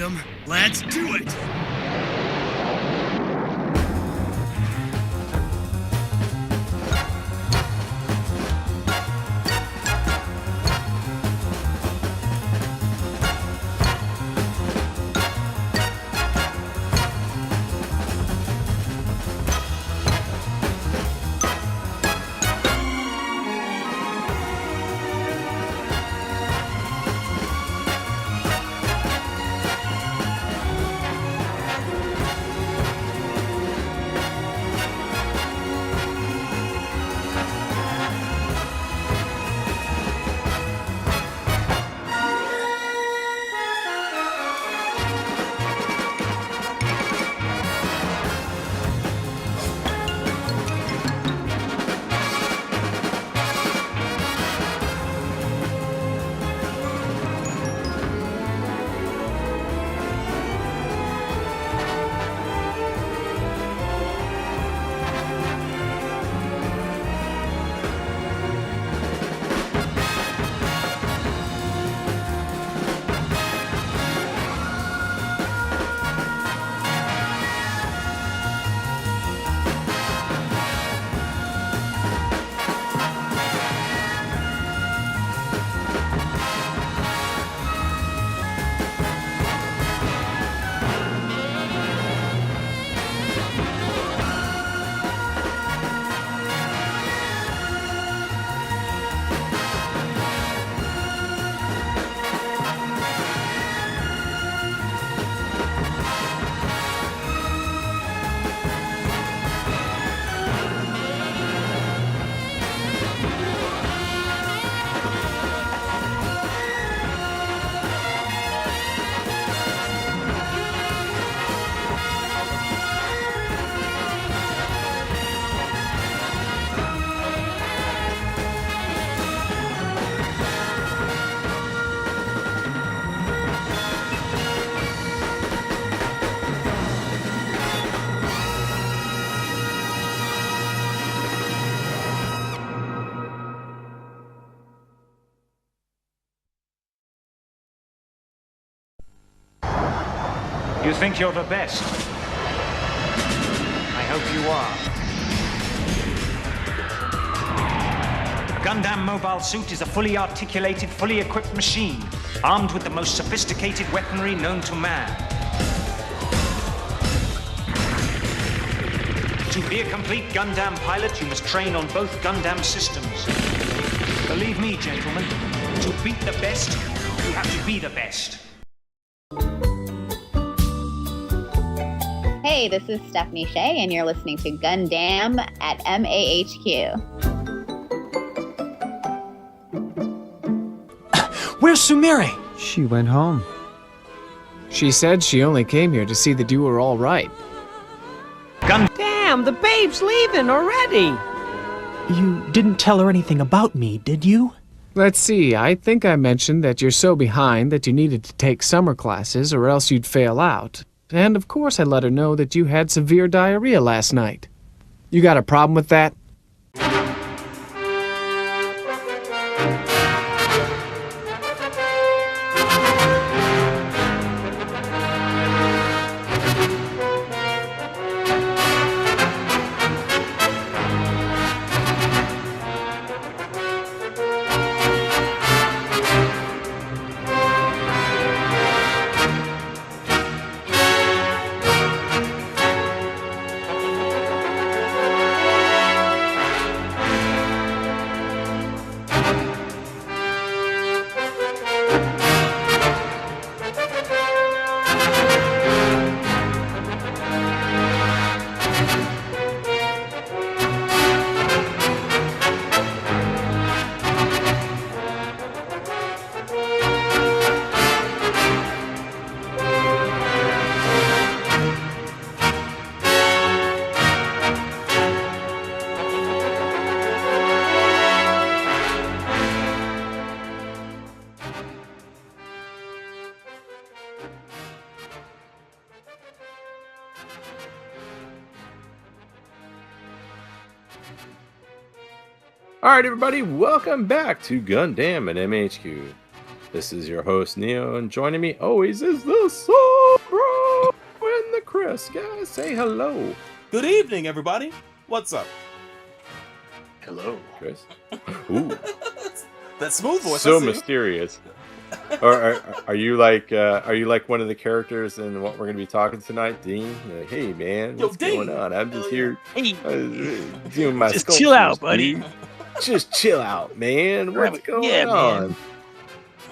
Gundam. Let's do it! You think you're the best? I hope you are. A Gundam mobile suit is a fully articulated, fully equipped machine, armed with the most sophisticated weaponry known to man. To be a complete Gundam pilot, you must train on both Gundam systems. Believe me, gentlemen, to beat the best, you have to be the best. Hey, this is Stephanie Shea, and you're listening to Gundam at MAHQ. Where's Sumire? She went home. She said she only came here to see that you were all right. Damn, the babe's leaving already! You didn't tell her anything about me, did you? Let's see, I think I mentioned that you're so behind that you needed to take summer classes or else you'd fail out. And of course I let her know that you had severe diarrhea last night. You got a problem with that? Alright everybody, welcome back to Gundam at MAHQ. This is your host Neo, and joining me always is the Sun! bro, and the Chris. Guys, say hello. Good evening, everybody. What's up? Hello, Chris. Ooh, That smooth voice. so I see. mysterious. Or are you like one of the characters in what we're gonna be talking tonight, Dean? You're like, hey man, Yo, what's Dean. going on? I'm just Hell here yeah. doing my Just chill out, sculptures, buddy. dude. Just chill out, man. What's going Yeah, man. on?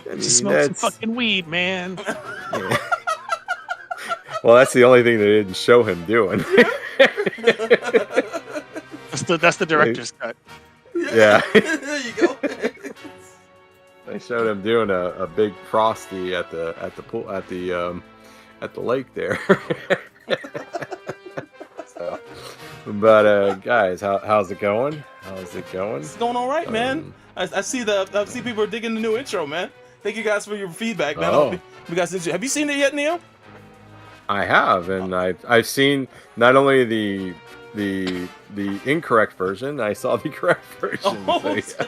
I mean, Just smoke some fucking weed, man. yeah. Well, that's the only thing they didn't show him doing. That's the director's cut. Yeah. There you go. They showed him doing a big frosty at the pool at the lake there. So, but guys, how's it going? How's it going? It's going all right, man. I see people are digging the new intro, man. Thank you guys for your feedback, man. Oh. You guys, have you seen it yet, Neo? I have, and I've seen not only the incorrect version, I saw the correct version. Oh, So,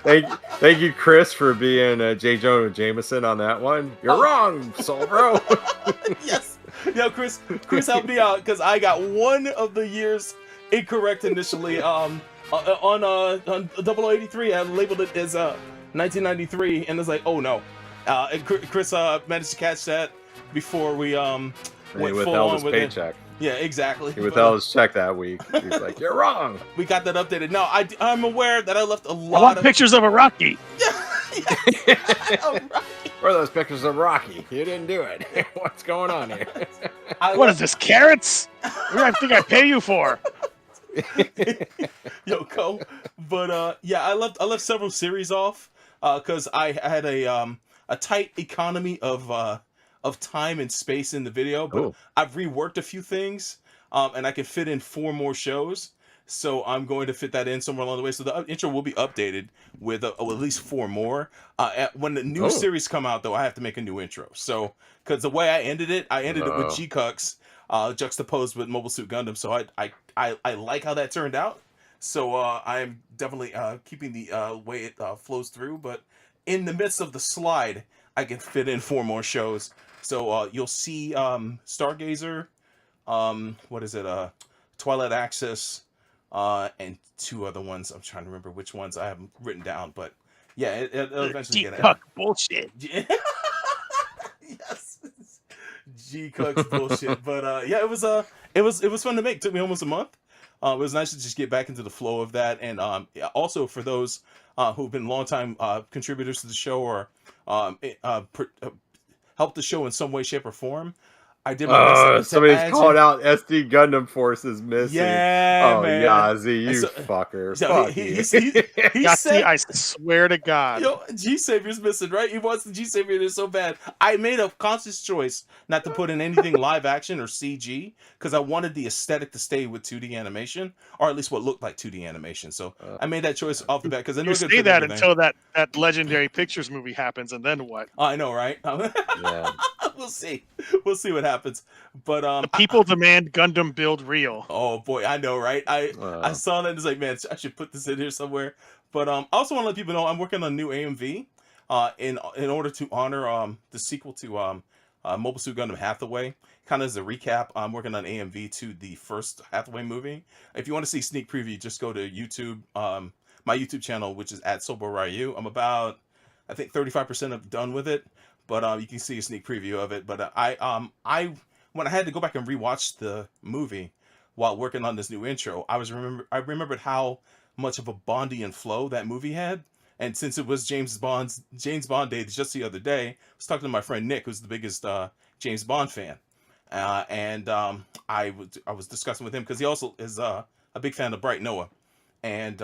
yes. Thank you, Chris, for being J. Jonah Jameson on that one. You're wrong, Soul Bro. Yes. Yo, Chris helped me out because I got one of the years incorrect initially. On 0083, I labeled it as 1993, and it's like, oh no. And Chris managed to catch that before we went He full withheld on his with paycheck. it. Yeah, exactly. He withheld his check that week. He's like, you're wrong. We got that updated. No, I'm aware that I left a I lot want of pictures of a Rocky. Oh, right. Where are those pictures of Rocky? You didn't do it. What's going on here? What is this, carrots? What do I think I pay you for? Yo, Co. But yeah, I left several series off because I had a tight economy of time and space in the video, but Ooh. I've reworked a few things, and I can fit in 4 more shows. So I'm going to fit that in somewhere along the way. So the intro will be updated with at least 4 more. When the new series come out, though, I have to make a new intro. So because the way I ended it with G-Cucks juxtaposed with Mobile Suit Gundam. So I like how that turned out. So I'm definitely keeping the way it flows through. But in the midst of the slide, I can fit in 4 more shows. So you'll see Stargazer, what is it? Twilight Axis, and 2 other ones. I'm trying to remember which ones I haven't written down, but yeah, it'll eventually get G-Cuck bullshit. Yes, G-Cucks bullshit. But yeah, it was fun to make. It took me almost a month. It was nice to just get back into the flow of that, and also for those who've been longtime contributors to the show or helped the show in some way, shape, or form. I did my best. Somebody's calling out SD Gundam Force is missing. Yeah, oh, man. Yazi, you So- fucker. So Fuck he you. said, I swear to God. yo, G-Savior's missing, right? He wants the G-Savior there so bad. I made a conscious choice not to put in anything live action or CG because I wanted the aesthetic to stay with 2D animation, or at least what looked like 2D animation. So I made that choice off the bat because I know You it could say fit that everything. until that legendary pictures movie happens, and then what? I know, right? Yeah. We'll see. We'll see what happens. But People demand Gundam build real. oh boy, I know, right? I saw that and it's like, man, I should put this in here somewhere. But I also want to let people know I'm working on a new AMV in order to honor the sequel to Mobile Suit Gundam Hathaway. Kind of as a recap, I'm working on AMV to the first Hathaway movie. If you want to see sneak preview, just go to YouTube, my YouTube channel, which is at Sobo Ryu. I'm about, I think, 35% of done with it, but you can see a sneak preview of it. But I when I had to go back and rewatch the movie while working on this new intro, I remembered how much of a Bondian flow that movie had. And since it was James Bond Day just the other day, I was talking to my friend Nick, who's the biggest James Bond fan, and I was discussing with him because he also is a big fan of Bright Noah, and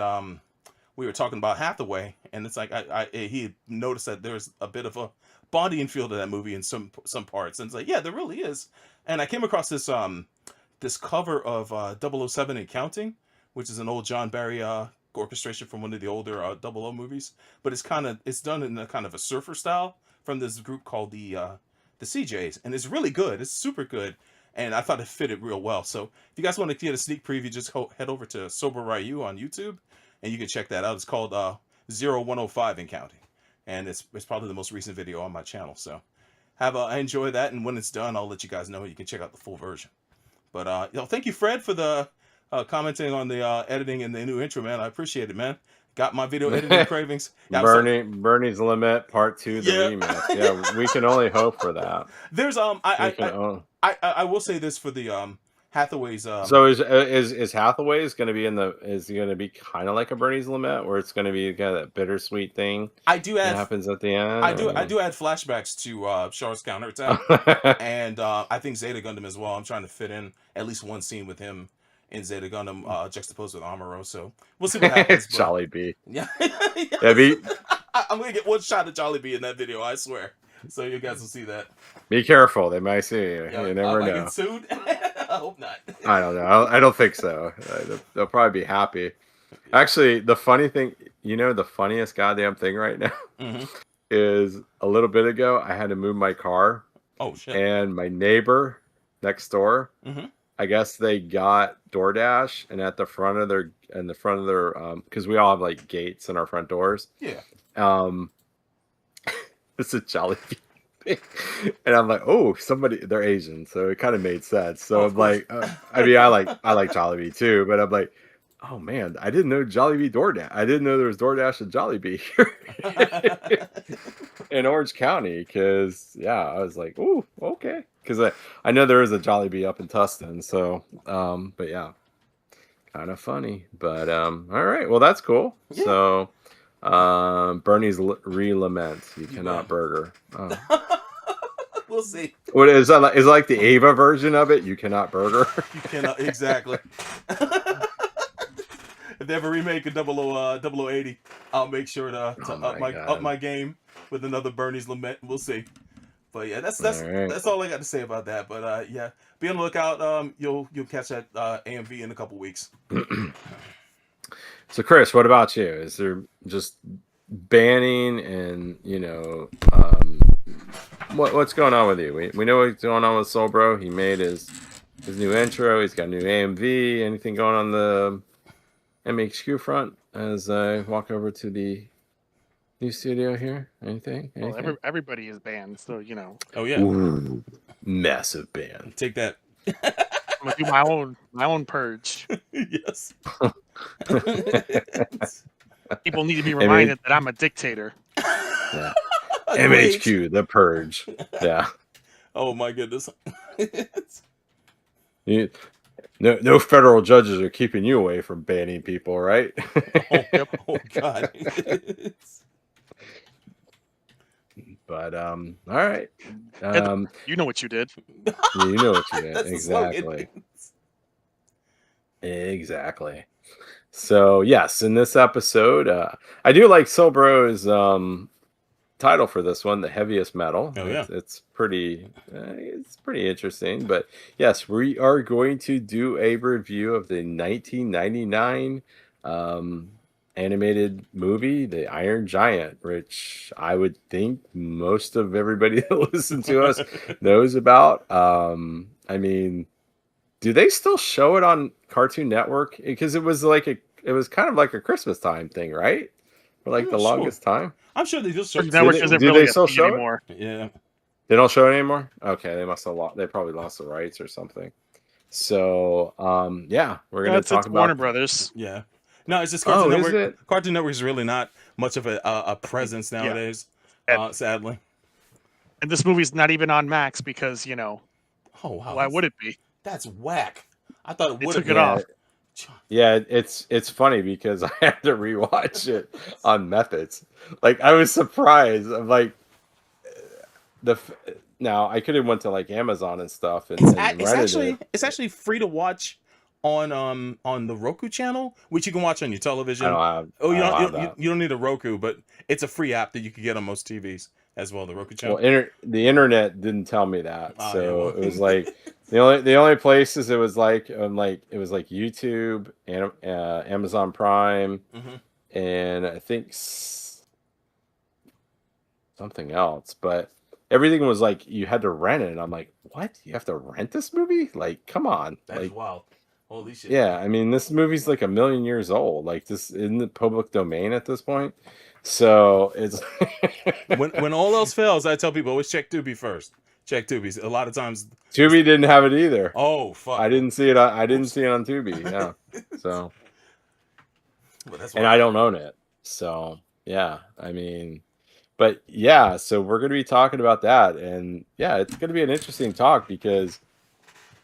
we were talking about Hathaway, and it's like he had noticed that there's a bit of a Bondian feel to that movie in some parts, and it's like, yeah, there really is. And I came across this this cover of 007 and Counting, which is an old John Barry orchestration from one of the older 00 movies, but it's done in a kind of a surfer style from this group called the CJs, and it's really good. It's super good, and I thought it fitted real well. So if you guys want to get a sneak preview, just head over to Sober Ryu on YouTube, and you can check that out. It's called 0105 and Counting, and it's probably the most recent video on my channel. So I enjoy that, and when it's done, I'll let you guys know. You can check out the full version. But thank you, Fred, for the commenting on the editing and the new intro, man. I appreciate it, man. Got my video editing cravings. Yeah, Bernie's Limit Part 2, the remix. Yeah, we can only hope for that. There's I will say this for the Hathaway's. So is Hathaway's going to be is he going to be kind of like a Bernie's Limit, where it's going to be kind of that bittersweet thing? I do add that happens at the end. I do add flashbacks to Char's counterattack, and I think Zeta Gundam as well. I'm trying to fit in at least one scene with him in Zeta Gundam juxtaposed with Amuro, so we'll see what happens. Jolly B. Yeah, I'm gonna get one shot of Jolly B in that video, I swear. So you guys will see that. Be careful, they might see you. You never know. Get sued? I hope not. I don't know. I don't think so. They'll probably be happy. Actually, the funny thing, the funniest goddamn thing right now is a little bit ago I had to move my car. Oh shit! And my neighbor next door. I guess they got DoorDash, and at the front of their because we all have like gates in our front doors. Yeah. It's a Jollibee thing. And I'm like, oh, they're Asian, so it kind of made sense. So I'm like, I like Jollibee too, but I'm like, oh man, I didn't know Jollibee DoorDash. I didn't know there was DoorDash and Jollibee here in Orange County. Because I was like, oh, okay. Because I know there is a Jollibee up in Tustin, so but yeah, kind of funny. But all right, well that's cool. Yeah. So Bernie's re-lament. You cannot burger. We'll see. What is that? Is it like the Ava version of it? You cannot burger. You cannot exactly. If they ever remake a 0080, I'll make sure to up my game with another Bernie's lament. We'll see. But yeah, that's all I got to say about that. But yeah, be on the lookout. You'll catch that AMV in a couple weeks. So Chris, what about you? Is there just banning and what's going on with you? We know what's going on with Soul Bro. He made his new intro. He's got new AMV. Anything going on the MAHQ front as I walk over to the new studio here? Anything? Well, everybody is banned, so Oh yeah. Ooh, massive ban. Take that. I'm gonna do my own purge. Yes. People need to be reminded that I'm a dictator. Yeah. MAHQ, the purge. Yeah. Oh my goodness. No federal judges are keeping you away from banning people, right? Oh God. But all right. You know what you did. You know what you did. That's Exactly. Exactly. So yes, in this episode, I do like Sobro's title for this one, "The Heaviest Metal." Oh yeah, it's pretty interesting. But yes, we are going to do a review of the 1999 animated movie, The Iron Giant, which I would think most of everybody that listens to us knows about. I mean, do they still show it on Cartoon Network? Because it was kind of like a Christmas time thing, right? For like the longest time. I'm sure they just show it. Do they still show anymore? Yeah. They don't show it anymore? Okay, they must have they probably lost the rights or something. So yeah, we're gonna talk about Warner Brothers. Yeah. No, it's just Cartoon Network. Is it? Cartoon Network is really not much of a presence nowadays, sadly. And this movie's not even on Max because Oh wow. Why would it be? That's whack. I thought it would have took it off. Yeah, it's funny because I had to rewatch it on Methods. Like I was surprised. I'm like now I could have went to like Amazon and stuff and it's actually free to watch on the Roku channel, which you can watch on your television. You don't need a Roku, but it's a free app that you can get on most TVs as well. The Roku channel. Well, the internet didn't tell me that, so it was like the only places it was like YouTube and Amazon Prime, and I think something else, but everything was like you had to rent it. And I'm like, what? You have to rent this movie? Like, come on! That's wild. Holy shit. Yeah, I mean, this movie's like 1 million years old. Like, this in the public domain at this point. So it's when all else fails, I tell people always check Tubi first. Check Tubi. A lot of times, Tubi didn't have it either. oh fuck, I didn't see it. I didn't Oops. see it on Tubi. Yeah. So, Well, that's and why. I don't own it. So yeah, I mean, but yeah. So we're going to be talking about that, and yeah, it's going to be an interesting talk because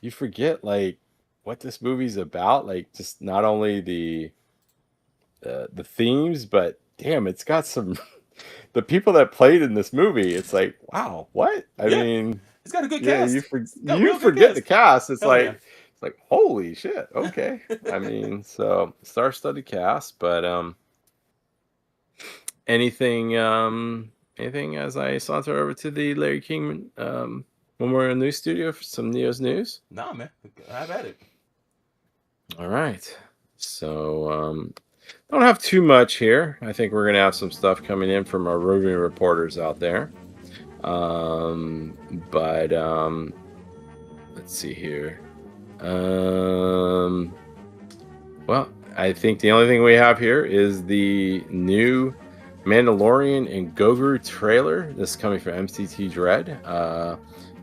you forget like what this movie's about. Like just not only the themes, but damn, it's got some the people that played in this movie. It's like wow, what? I Yeah. mean, It's got a good yeah, cast. you It's got a you real good forget the cast. It's Hell like yeah. it's like holy shit. Okay, I mean, so star-studded cast, but anything anything as I saunter over to the Larry King Memorial News Studio for some Neo's news. Nah, man, have at it. All right, so don't have too much here. I think we're gonna have some stuff coming in from our roving reporters out there. But let's see here. Well, I think the only thing we have here is the new Mandalorian and Grogu trailer. This is coming from MCT Dread.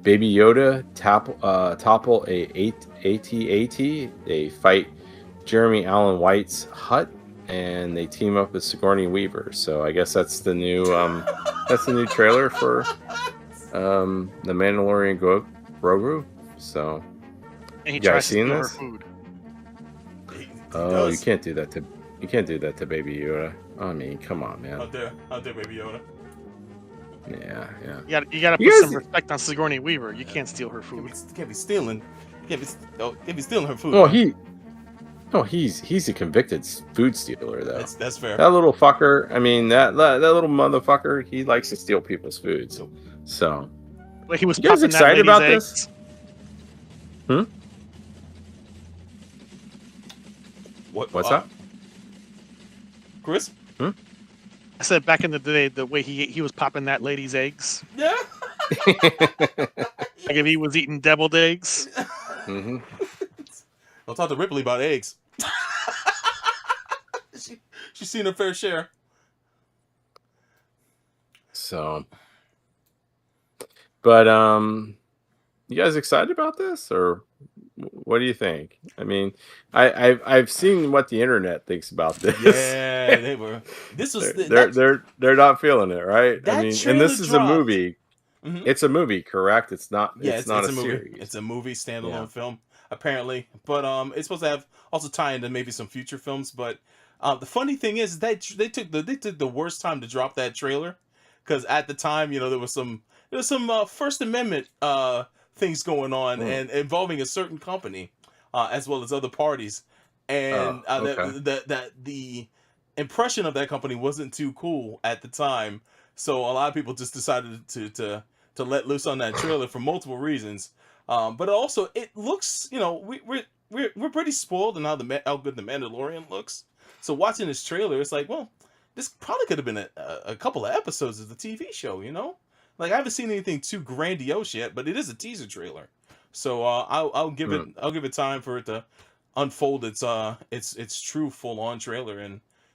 Baby Yoda topple a AT-AT. They fight Jeremy Allen White's hut, and they team up with Sigourney Weaver. So I guess that's the new trailer for the Mandalorian Grogu. So And he you guys tries to seen steal her this? food. He Oh, does. you can't do that to Baby Yoda. I mean, come on, man. Out there, Baby Yoda. Yeah. You gotta You put guys- some respect on Sigourney Weaver. You can't steal her food. Can't be stealing. Can't be stealing her food. Oh, man. he's a convicted food stealer though. That's fair. That little fucker. I mean, that little motherfucker. He likes to steal people's food. So. Like he was You guys popping that excited lady's about eggs. this? What's that? Chris? I said back in the day, the way he was popping that lady's eggs. Yeah. Like if he was eating deviled eggs. Mm-hmm. Don't talk to Ripley about eggs. She's seen her fair share. So, but you guys excited about this, or what do you think? I mean, I've seen what the internet thinks about this. Yeah, they were. This was they're not feeling it, right? That I mean, and trailer this is dropped. a movie. Mhm. It's a movie, correct? It's not. Yeah, it's not a movie. series. It's a movie standalone Yeah. film, apparently. But it's supposed to have also tie into maybe some future films. But the funny thing is that they took the worst time to drop that trailer, because at the time, there was some First Amendment things going on and involving a certain company, as well as other parties, and the impression of that company wasn't too cool at the time. So a lot of people just decided to let loose on that trailer for multiple reasons. But also it looks, we're pretty spoiled in how good the Mandalorian looks. So watching this trailer, it's like, well, this probably could have been a couple of episodes of the TV show, Like I haven't seen anything too grandiose yet, but it is a teaser trailer. So I'll give it time for it to unfold its true full on trailer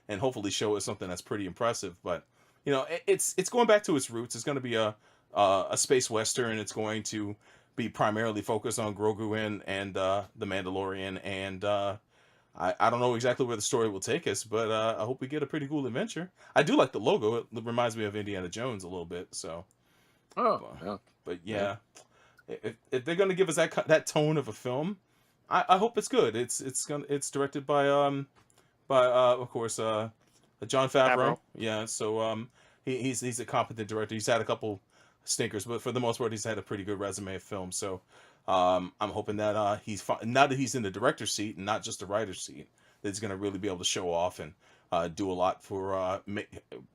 and hopefully show us something that's pretty impressive. But it's going back to its roots. It's going to be a space western. It's going to be primarily focused on Grogu and the Mandalorian. And I don't know exactly where the story will take us, but I hope we get a pretty cool adventure. I do like the logo. It reminds me of Indiana Jones a little bit. So, but yeah, if they're going to give us that tone of a film, I hope it's good. It's directed by of course Jon Favreau. Yeah, so he's a competent director. He's had a couple stinkers, but for the most part, he's had a pretty good resume of film. So I'm hoping that now that he's in the director's seat and not just the writer's seat, that he's going to really be able to show off and do a lot for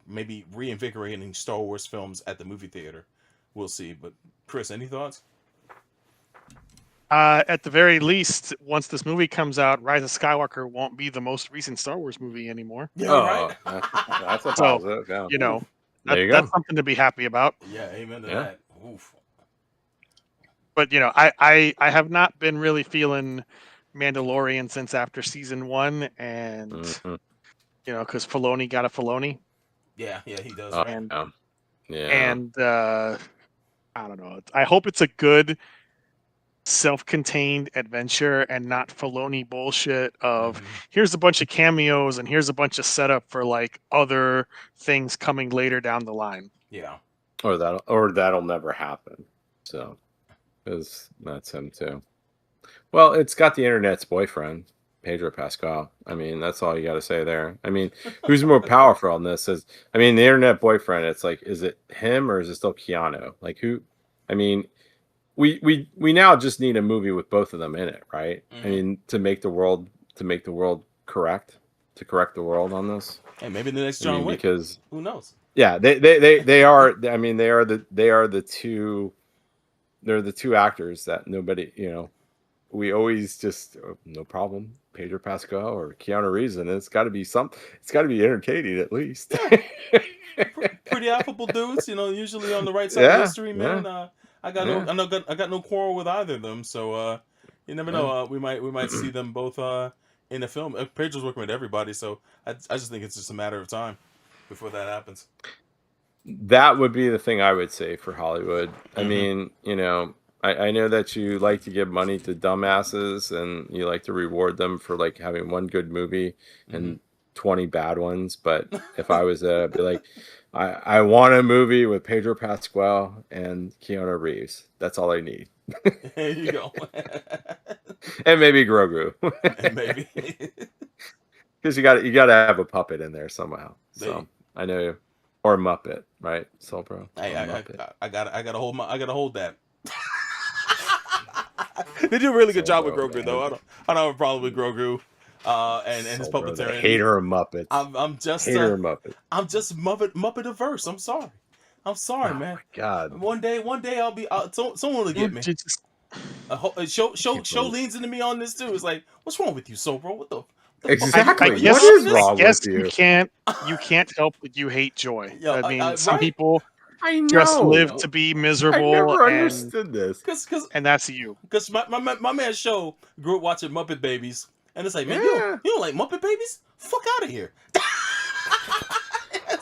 maybe reinvigorating Star Wars films at the movie theater. We'll see. But Chris, any thoughts? At the very least, once this movie comes out, Rise of Skywalker won't be the most recent Star Wars movie anymore. Yeah, right. That's a positive. Yeah. There you go. That's something to be happy about. Yeah, amen to that. Oof. But I have not been really feeling Mandalorian since after season 1, and because Filoni got a Filoni. Yeah, he does. Oh, Right? And yeah. and I don't know. I hope it's a good self-contained adventure and not Filoni bullshit of here's a bunch of cameos and here's a bunch of setup for like other things coming later down the line. Yeah. Or that'll never happen. So, because that's him too. Well, it's got the internet's boyfriend, Pedro Pascal. I mean, that's all you got to say there. I mean, who's more powerful on this? The internet boyfriend. It's like, is it him or is it still Keanu? Like, who? I mean, we now just need a movie with both of them in it, right? I mean, to make the world correct, to correct the world on this. And maybe the next John Wick. Because who knows? Yeah, they are. I mean, they are the two. They're the two actors that nobody, we always just no problem. Pedro Pascal or Keanu Reeves, and it's got to be it's got to be entertaining at least. Yeah. Pretty affable dudes, usually on the right side of history, man. Yeah. I got no quarrel with either of them, so you never know. We might see them both in a film. Pedro's working with everybody, so I just think it's just a matter of time before that happens. That would be the thing I would say for Hollywood. I mean, I know that you like to give money to dumbasses and you like to reward them for like having one good movie and 20 bad ones. But if I was there, I'd be like, I want a movie with Pedro Pascal and Keanu Reeves. That's all I need. There you go. And maybe Grogu. Maybe. Because you got to have a puppet in there somehow. So I know, or a Muppet, right? So bro, I gotta hold that. They do a really good job with Grogu, though. I don't have a problem with Grogu and his puppeteering. Hater of Muppets. I'm just hater of Muppets. I'm just Muppet-averse. I'm sorry, man. My God. One day I'll be. Someone will get me. Show leans into me on this too. It's like, what's wrong with you, bro? What the? Exactly. I guess, what is wrong with you? You can't help but you hate joy. Yeah, I mean, some right? people I know. just live to be miserable. I never understood this. And that's you. Because my man Show grew up watching Muppet Babies, and it's like, man, Yeah. you don't like Muppet Babies? Fuck out of here.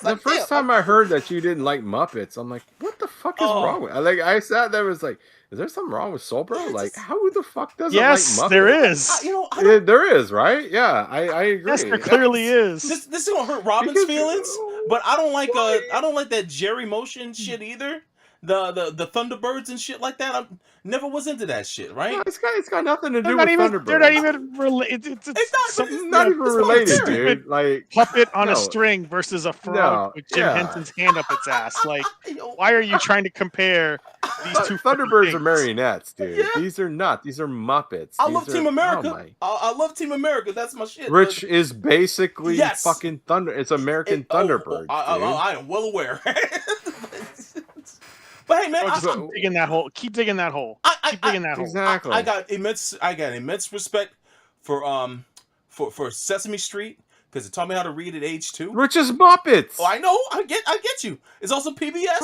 The first time I heard that you didn't like Muppets, I'm like, what the fuck is wrong with? I sat there, was like, is there something wrong with Soul Bro? Like, how the fuck doesn't like Muppets? There is. There is, right? Yeah, I agree. Yes, there clearly is. This is gonna hurt Robin's feelings, but I don't like that Jerry Motion shit either. The Thunderbirds and shit like that. I never was into that shit, right? No, it's got nothing to do with Thunderbirds. They're not even related. It's not even related, dude. Like puppet on a string versus a frog with Jim Henson's hand up its ass. Like, why are you trying to compare these two? Thunderbirds are marionettes, dude. Yeah. These are not. These are Muppets. I love Team America. I love Team America. That's my shit. Rich is basically fucking Thunder. It's American Thunderbirds. I am well aware. But hey, man, keep digging that hole. Keep digging that hole. Keep digging that hole. Exactly. I got immense respect for Sesame Street because it taught me how to read at age 2. Rich's Muppets. Oh, I know. I get you. It's also PBS.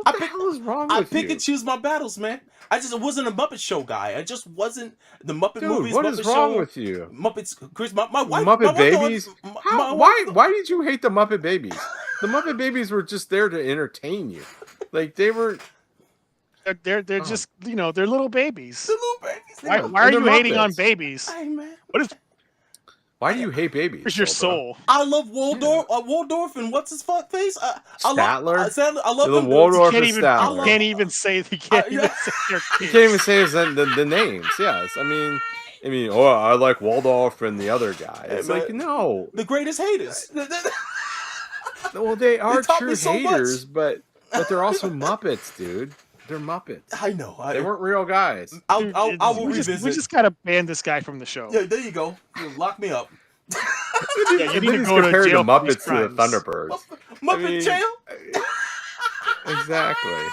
What the hell is wrong with you? I pick and choose my battles, man. I just wasn't a Muppet Show guy. I just wasn't the Muppet movies. What Muppet is wrong Show, with you? Muppets, Chris. My wife. Muppet Babies. Why did you hate the Muppet Babies? The Muppet Babies were just there to entertain you. Like they were. They're just they're little babies. They're little babies. Why are you hating on babies? Hey, man. Why do you hate babies? Where's your soul? I love Waldorf and what's his fuck face? Statler. I love them. Waldorf You and Statler. can't even say the can't even say your kids. You can't even say the names. Yes, I mean, I like Waldorf and the other guy. It's like no, the greatest haters. Well, they are taught true me so haters, but they're also Muppets, dude. They're Muppets. I know. They weren't real guys. I will revisit. We just gotta ban this guy from the show. Yeah, there you go. You lock me up. You need to go to jail. Muppets to the Thunderbirds. Muppet jail. Exactly.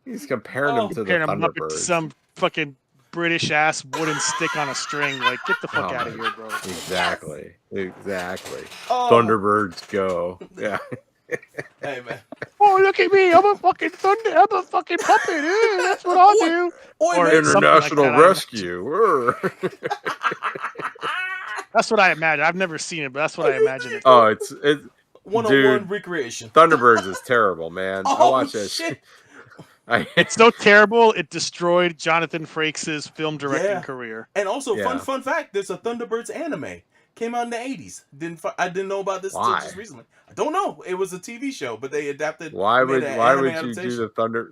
He's comparing them to the Thunderbirds. Muppet to some fucking British ass wooden stick on a string. Like, get the fuck out of here, bro. Exactly. Thunderbirds go. Yeah. Hey man. Oh, look at me! I'm a fucking puppet. That's what I'll do. Or International like Rescue. That's what I imagine. I've never seen it, but that's what I imagine it. Oh, it's 101 dude, recreation. Thunderbirds is terrible, man. I Oh watch that shit! It's so terrible it destroyed Jonathan Frakes' film directing Yeah. career. And also, Yeah. fun fact: there's a Thunderbirds anime. Came out in the 80s. I didn't know about this until Why? just recently. I don't know. It was a TV show, but they adapted. Why made would an why anime would you adaptation. do the Thunder?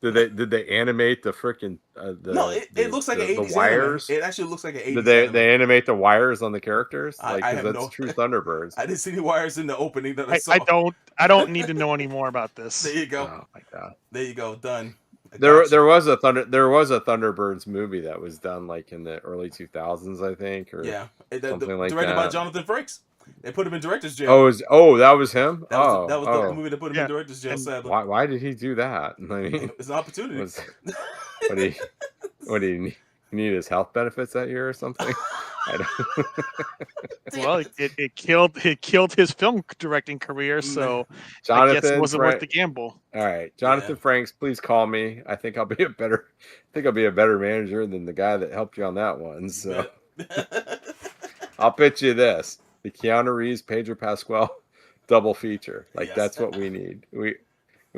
Did they animate the freaking No, it looks like an 80s the wires? anime. It actually looks like an 80s Did they anime. animate the wires on the characters? I Like, have because that's no- true Thunderbirds. I didn't see any wires in the opening that I saw. I don't need to know any more about this. There you go. Oh my god. There you go. Done. I There got you. was a Thunderbirds movie that was done like in the early 2000s, I think, or Yeah. something like directed by that. Jonathan Frakes. They put him in director's jail. That was him. That was the movie that put him in director's jail. And Sadly, Why did he do that? I mean, it's an opportunity. was what did he need his health benefits that year or something? I don't. Well, it killed his film directing career, so I guess Jonathan, it wasn't worth the gamble. All right, Jonathan Franks, please call me. I think I'll be a better manager than the guy that helped you on that one. So I'll pitch you this: the Keanu Reeves, Pedro Pascal double feature. Like Yes. that's what we need. We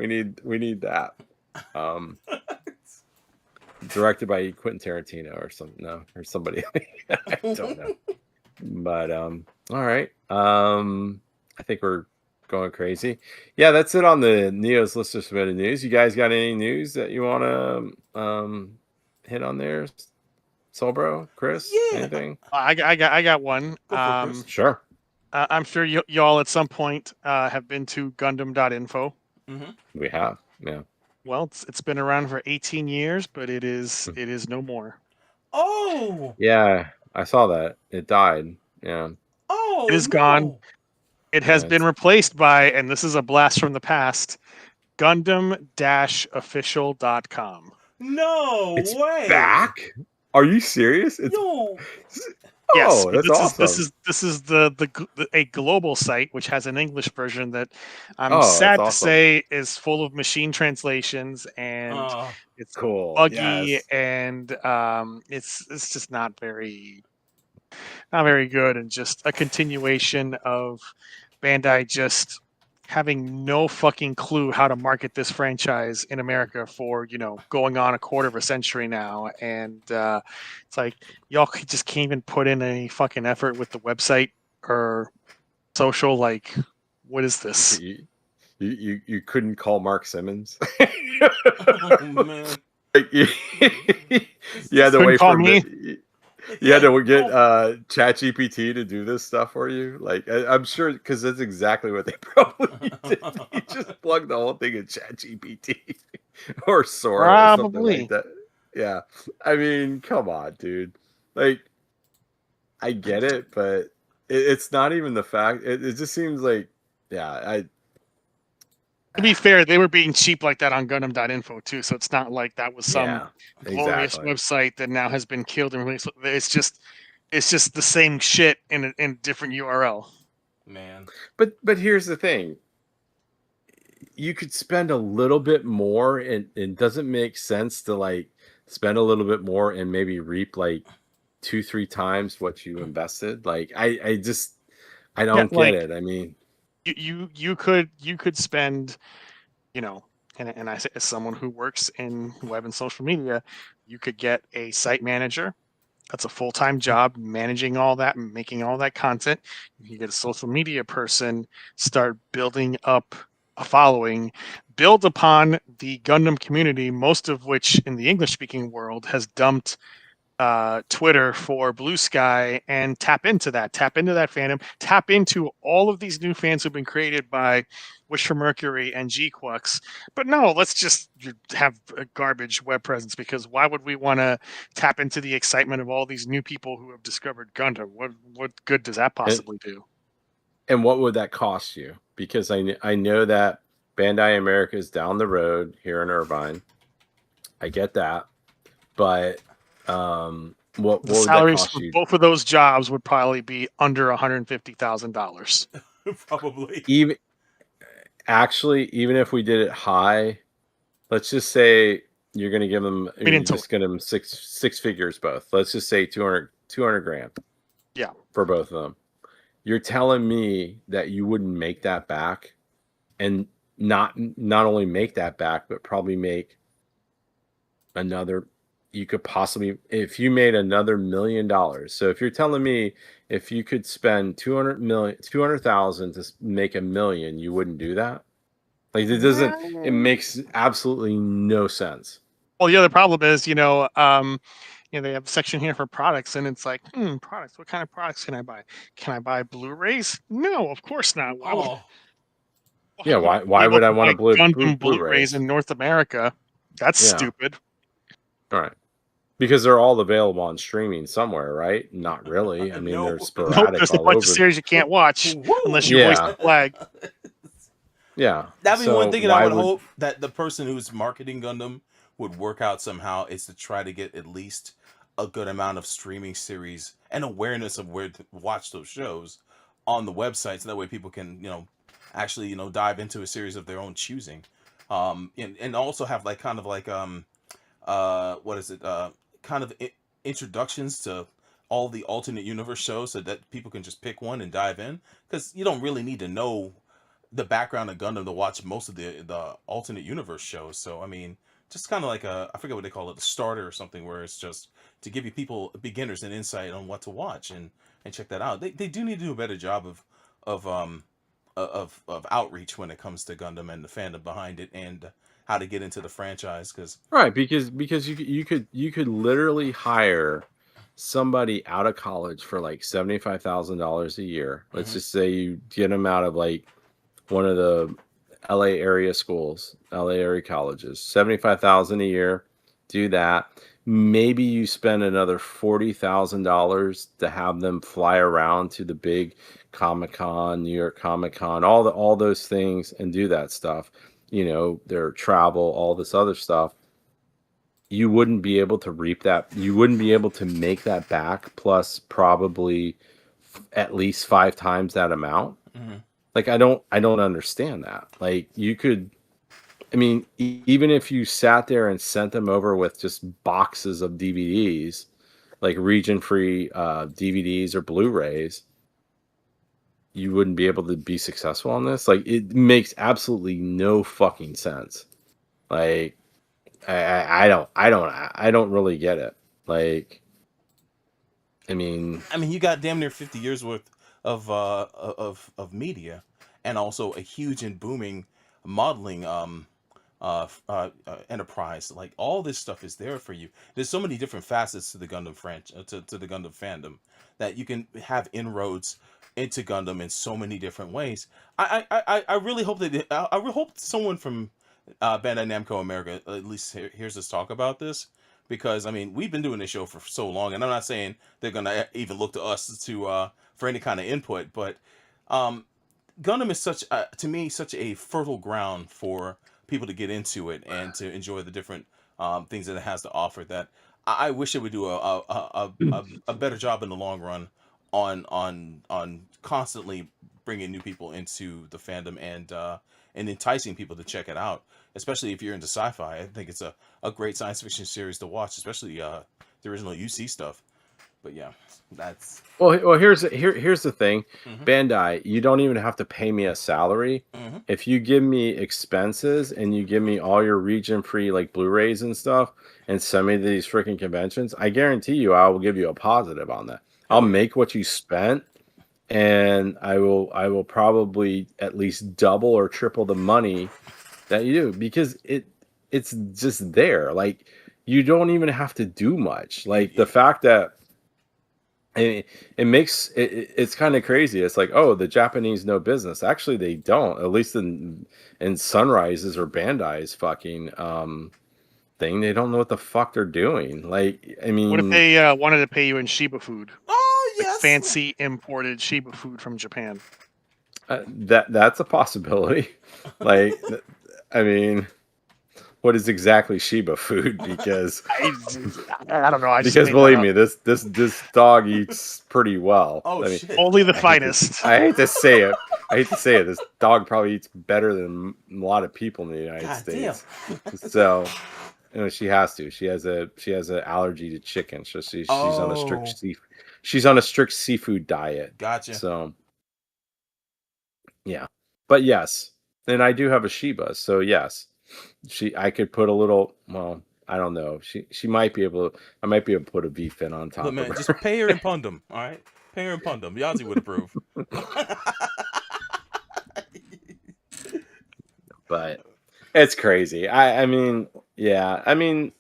need that. Directed by Quentin Tarantino or somebody. I don't know. But all right. I think we're going crazy. Yeah, that's it on the Neo's list of submitted news. You guys got any news that you want to hit on there? Solbro, Chris, Yeah. anything? I got one. Go for it, Chris. Sure. I'm sure y'all at some point have been to Gundam.info. We have. Yeah. Well, it's been around for 18 years, but it is no more. Oh. Yeah, I saw that. It died. Yeah. Oh. It is gone. It has been replaced by, and this is a blast from the past, Gundam-official.com. No It's way. back? Are you serious? It's Yo. Yes, oh, but that's awesome. this is a global site which has an English version that I'm Oh, sad that's to awesome. say is full of machine translations and it's Cool. buggy Yes. and it's just not very good and just a continuation of Bandai just having no fucking clue how to market this franchise in America for, going on a quarter of a century now. And it's like, y'all just can't even put in any fucking effort with the website or social. Like, what is this? You couldn't call Mark Simmons. Oh, man. Like, you had to wait call for me? you had to get ChatGPT to do this stuff for you. Like I'm sure because that's exactly what they probably did. You just plug the whole thing in ChatGPT or Sora or something like that. Yeah, I mean, come on, dude. Like, I get it, but it's not even the fact. It just seems like, yeah, To be fair, they were being cheap like that on Gundam.info too, so it's not like that was some glorious website that now has been killed and released. It's just the same shit in a different URL. Man. But here's the thing. You could spend a little bit more, and it doesn't make sense to like spend a little bit more and maybe reap like 2-3 times what you invested. Like I don't get it. I mean, you could spend, and I say as someone who works in web and social media, you could get a site manager. That's a full-time job, managing all that and making all that content. You get a social media person, start building up a following, build upon the Gundam community, most of which in the English-speaking world has dumped Twitter for BlueSky, and tap into that fandom, tap into all of these new fans who've been created by Wish for Mercury and G-Quux. But no, let's just have a garbage web presence, because why would we want to tap into the excitement of all these new people who have discovered Gundam? What good does that possibly do? And what would that cost you? Because I know that Bandai America is down the road here in Irvine. I get that, but what The would salaries that cost for you? both of those jobs would probably be under $150,000. Probably. Even if we did it high, let's just say you're going to give them, you're just going to give them six figures both. Let's just say 200 grand. Yeah. For both of them. You're telling me that you wouldn't make that back, and not only make that back, but probably make another. You could possibly, if you made another $1 million. So if you're telling me if you could spend 200,000 to make $1 million, you wouldn't do that? Like, it doesn't. It makes absolutely no sense. Well, the other problem is, they have a section here for products, and it's like, products. What kind of products can I buy? Can I buy Blu-rays? No, of course not. Why would, Oh, Yeah, would why be would I able want to buy Gundam Blu-rays? Blu-rays in North America? That's Yeah. stupid. All right. Because they're all available on streaming somewhere, right? Not really. I mean, No. they're Nope, Nope, sporadic there's a all bunch over. of series you can't watch Woo! unless you Yeah. hoist the flag. Yeah. That'd be So one thing that why I would hope that the person who's marketing Gundam would work out somehow, is to try to get at least a good amount of streaming series and awareness of where to watch those shows on the website, so that way people can, actually, dive into a series of their own choosing. And also have like kind of like what is it? Kind of introductions to all the alternate universe shows, so that people can just pick one and dive in, because you don't really need to know the background of Gundam to watch most of the alternate universe shows. So I mean, just kind of like I forget what they call it, a starter or something, where it's just to give you beginners an insight on what to watch, and check that out. They do need to do a better job of outreach when it comes to Gundam and the fandom behind it, and how to get into the franchise. Because right, because you could literally hire somebody out of college for like $75,000 a year. Let's just say you get them out of like one of the LA area schools, LA area colleges, 75,000 a year. Do that. Maybe you spend another $40,000 to have them fly around to the big Comic-Con, New York Comic-Con, all those things, and do that stuff. Their travel, all this other stuff. You wouldn't be able to reap that. You wouldn't be able to make that back, plus probably at least 5 times that amount. Like, I don't understand that. Like, you could, I mean, even if you sat there and sent them over with just boxes of DVDs, like region-free DVDs or Blu-rays, you wouldn't be able to be successful on this. Like, it makes absolutely no fucking sense. Like, I don't really get it. Like, I mean, you got damn near 50 years worth of media, and also a huge and booming modeling enterprise. Like, all this stuff is there for you. There's so many different facets to the Gundam franchise, to the Gundam fandom, that you can have inroads into Gundam in so many different ways. I really hope that I really hope someone from Bandai Namco America at least hears us talk about this, because I mean, we've been doing this show for so long, and I'm not saying they're gonna even look to us to for any kind of input, but Gundam is to me such a fertile ground for people to get into it and to enjoy the different things that it has to offer, that I wish it would do a better job in the long run on constantly bringing new people into the fandom, and enticing people to check it out, especially if you're into sci-fi. I think it's a great science fiction series to watch, especially the original UC stuff. But yeah, that's well. Here's the thing, Bandai. You don't even have to pay me a salary. If you give me expenses and you give me all your region-free like Blu-rays and stuff, and send me to these freaking conventions, I guarantee you, I will give you a positive on that. I'll make what you spent, and I will probably at least double or triple the money that you do, because it's just there. Like, you don't even have to do much. Like, the fact that it makes it's kind of crazy. It's like, oh, the Japanese know business. Actually, they don't. At least in Sunrise's or Bandai's fucking thing, they don't know what the fuck they're doing. Like, I mean, What if they wanted to pay you in Shiba food? oh Like yes, fancy imported Shiba food from Japan. that's a possibility. Like, I mean, what is exactly Shiba food? Because I don't know. I just because made believe that me, this dog eats pretty well. Oh I mean, shit. up. Only the finest. I hate to say it. This dog probably eats better than a lot of people in the United God States. damn. So, I she has to. She has an allergy to chicken, so she's on a strict Oh, seafood diet. gotcha. So yeah, but yes, and I do have a Shiba, so yes, I could put a little. Well, I don't know. She might be able. I might be able to put a beef fin on Look, top of man, her. just pay her in Pundum, all right? Pay her in Pundum. Yazzie would approve. But it's crazy. I mean, yeah. I mean,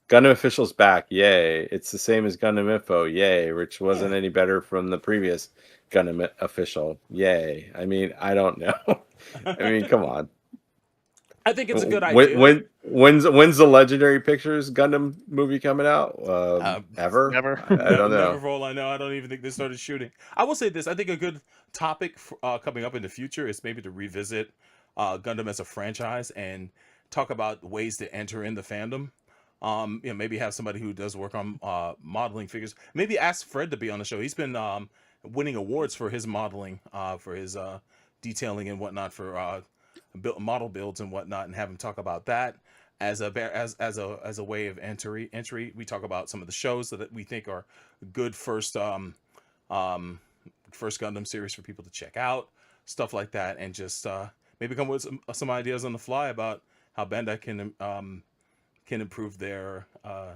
Gundam Official's back. Yay. It's the same as Gundam Info. Yay. Which wasn't Yeah. any better from the previous Gundam Official. Yay. I mean, I don't know. I mean, come on. I think it's a good idea. When's the Legendary Pictures Gundam movie coming out? Ever? Never. I don't know. Never, for all I know. I don't even think they started shooting. I will say this. I think a good topic coming up in the future is maybe to revisit Gundam as a franchise and talk about ways to enter in the fandom. Maybe have somebody who does work on modeling figures. Maybe ask Fred to be on the show. He's been winning awards for his modeling, for his detailing and whatnot for model builds and whatnot, and have him talk about that as a way of entry. We talk about some of the shows that we think are good first Gundam series for people to check out, stuff like that, and just maybe come with some ideas on the fly about how Bandai can improve their I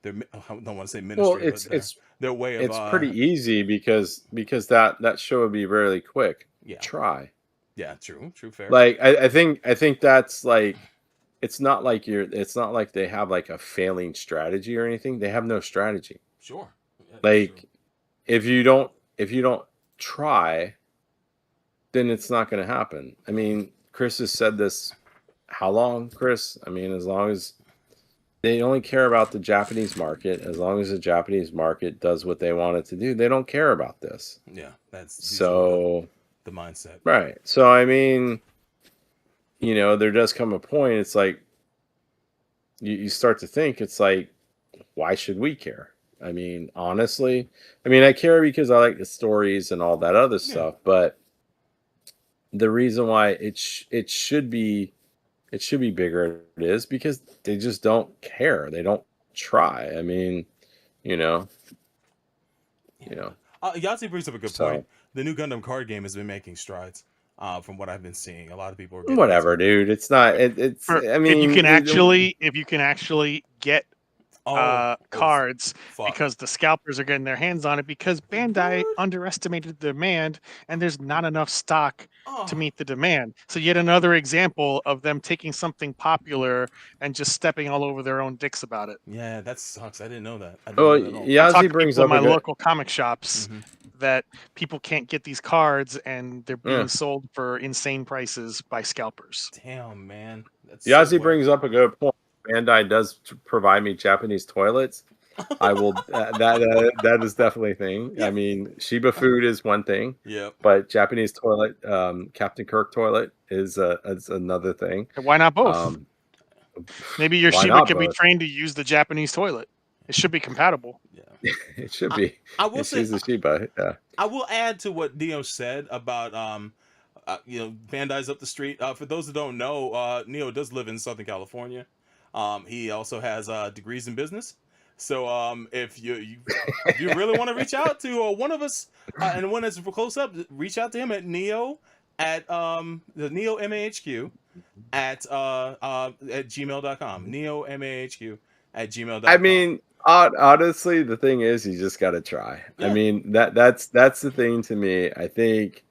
don't want to say ministry, but their way of. It's pretty easy because that show would be really quick. Yeah. Try. Yeah, true, fair. Like I think that's like, it's not like they have like a failing strategy or anything. They have no strategy. Sure. Yeah, Like true. if you don't try, then it's not going to happen. I mean, Chris has said this. How long, Chris? I mean, as long as they only care about the Japanese market, as long as the Japanese market does what they want it to do, they don't care about this. Yeah, that's So the mindset. Right. So I mean, there does come a point. It's like you start to think, it's like, why should we care? I mean, honestly, I care because I like the stories and all that other stuff, but the reason why it should be bigger, it is because they just don't care. They don't try. I mean, Yahtzee brings up a good point. The new Gundam card game has been making strides. From what I've been seeing, a lot of people are getting whatever, dude. It's not. It's. I mean, if you can actually get cards, fuck. because the scalpers are getting their hands on it because Bandai underestimated the demand, and there's not enough stock to meet the demand. So yet another example of them taking something popular and just stepping all over their own dicks about it. Yeah, that sucks. I didn't know that. Yazzie brings up my local comic shops that people can't get these cards and they're being sold for insane prices by scalpers. Damn, man. Yazzie brings up a good point. Bandai does provide me Japanese toilets. I will. That is definitely a thing. Yeah. I mean, Shiba food is one thing. Yeah. But Japanese toilet, Captain Kirk toilet is another thing. Why not both? Maybe your Shiba can be trained to use the Japanese toilet. It should be compatible. Yeah. It should be. I will say the Shiba. Yeah. I will add to what Neo said about Bandai's up the street. For those who don't know, Neo does live in Southern California. He also has degrees in business. So if you really want to reach out to one of us and one that's close up, reach out to him at Neo at the Neo MAHQ at gmail.com. Neo MAHQ at gmail.com. I mean, honestly, the thing is, you just got to try. Yeah. I mean, that's the thing to me. I think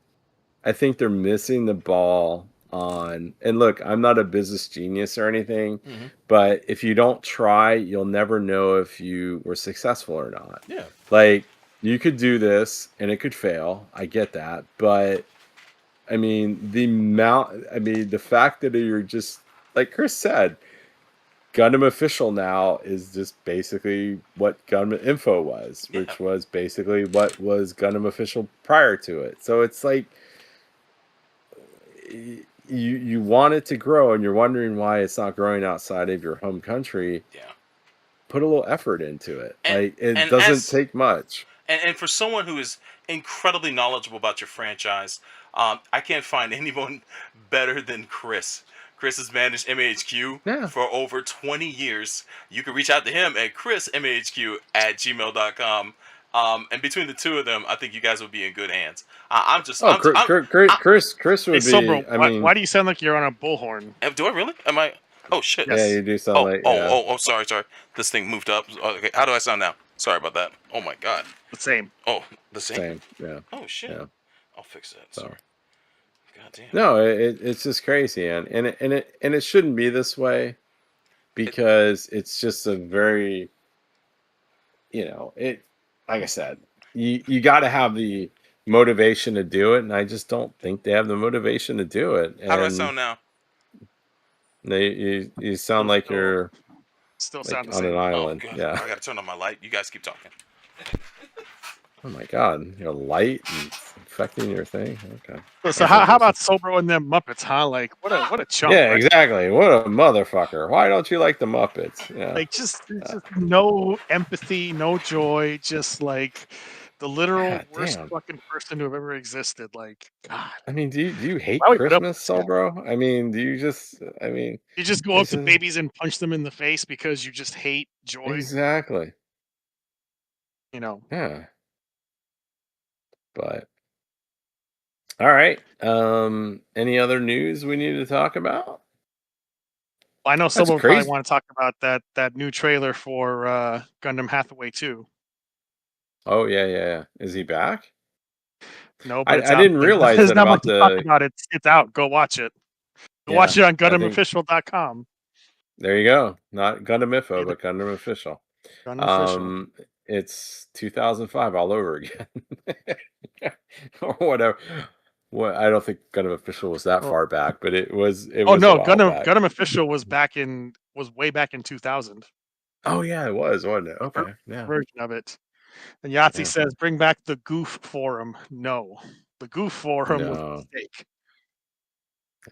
they're missing the ball on, and look, I'm not a business genius or anything, but if you don't try, you'll never know if you were successful or not. Yeah. Like, you could do this and it could fail. I get that. But I mean, the fact that you're just, like Chris said, Gundam Official now is just basically what Gundam Info was, which was basically what was Gundam Official prior to it. So it's like, you want it to grow and you're wondering why it's not growing outside of your home country. Yeah. Put a little effort into it. It doesn't take much. And for someone who is incredibly knowledgeable about your franchise, I can't find anyone better than Chris. Chris has managed MAHQ Yeah. for over 20 years. You can reach out to him at chrismahq@gmail.com. And between the two of them, I think you guys will be in good hands. Chris would Hey, be. Sobro, I mean, why do you sound like you're on a bullhorn? do I really? Am I? Oh shit! yeah, you do sound like. Yeah. Sorry. This thing moved up. Okay, how do I sound now? Sorry about that. Oh my god. The same. Oh, the same. Same. Yeah. Oh shit. Yeah. I'll fix that. So. Sorry. God damn. No, it's just crazy, and it shouldn't be this way, because it's just a very, it. Like I said, you got to have the motivation to do it, and I just don't think they have the motivation to do it. How do I sound now? You sound like you're Still like sound the on same. an island. Oh, Yeah. I gotta turn on my light. You guys keep talking. Oh my God, your light and affecting your thing. Okay. So how about Sobro and them Muppets, huh? Like what a chump. Yeah, right? exactly. What a motherfucker. Why don't you like the Muppets? Yeah. Like just no empathy, no joy, just like the literal God worst damn. fucking person to have ever existed. Like God. I mean, do you hate Why would we put up Christmas, with so this guy? bro? I mean, do you just? I mean, You just go up this to is- babies and punch them in the face because you just hate joy. exactly. Yeah. But all right. Any other news we need to talk about? I know someone will crazy. probably want to talk about that new trailer for Gundam Hathaway 2. Oh yeah. Is he back? No, but it's I out. didn't realize There's that not about much to talk the. about it. It's out. Go watch it. Go Yeah, watch it on I think- GundamOfficial.com. There you go. Not Gundam Info, but Gundam Official. Gundam Official. It's 2005 all over again, or whatever. What I don't think Gundam Official was that far back, but it was. It Oh was no, a while back. Gundam Official was way back in 2000. Oh yeah, it was, wasn't it? Okay, yeah. Version of it. And Yahtzee Yeah. says, "Bring back the Goof Forum." No, the Goof Forum was a No. mistake.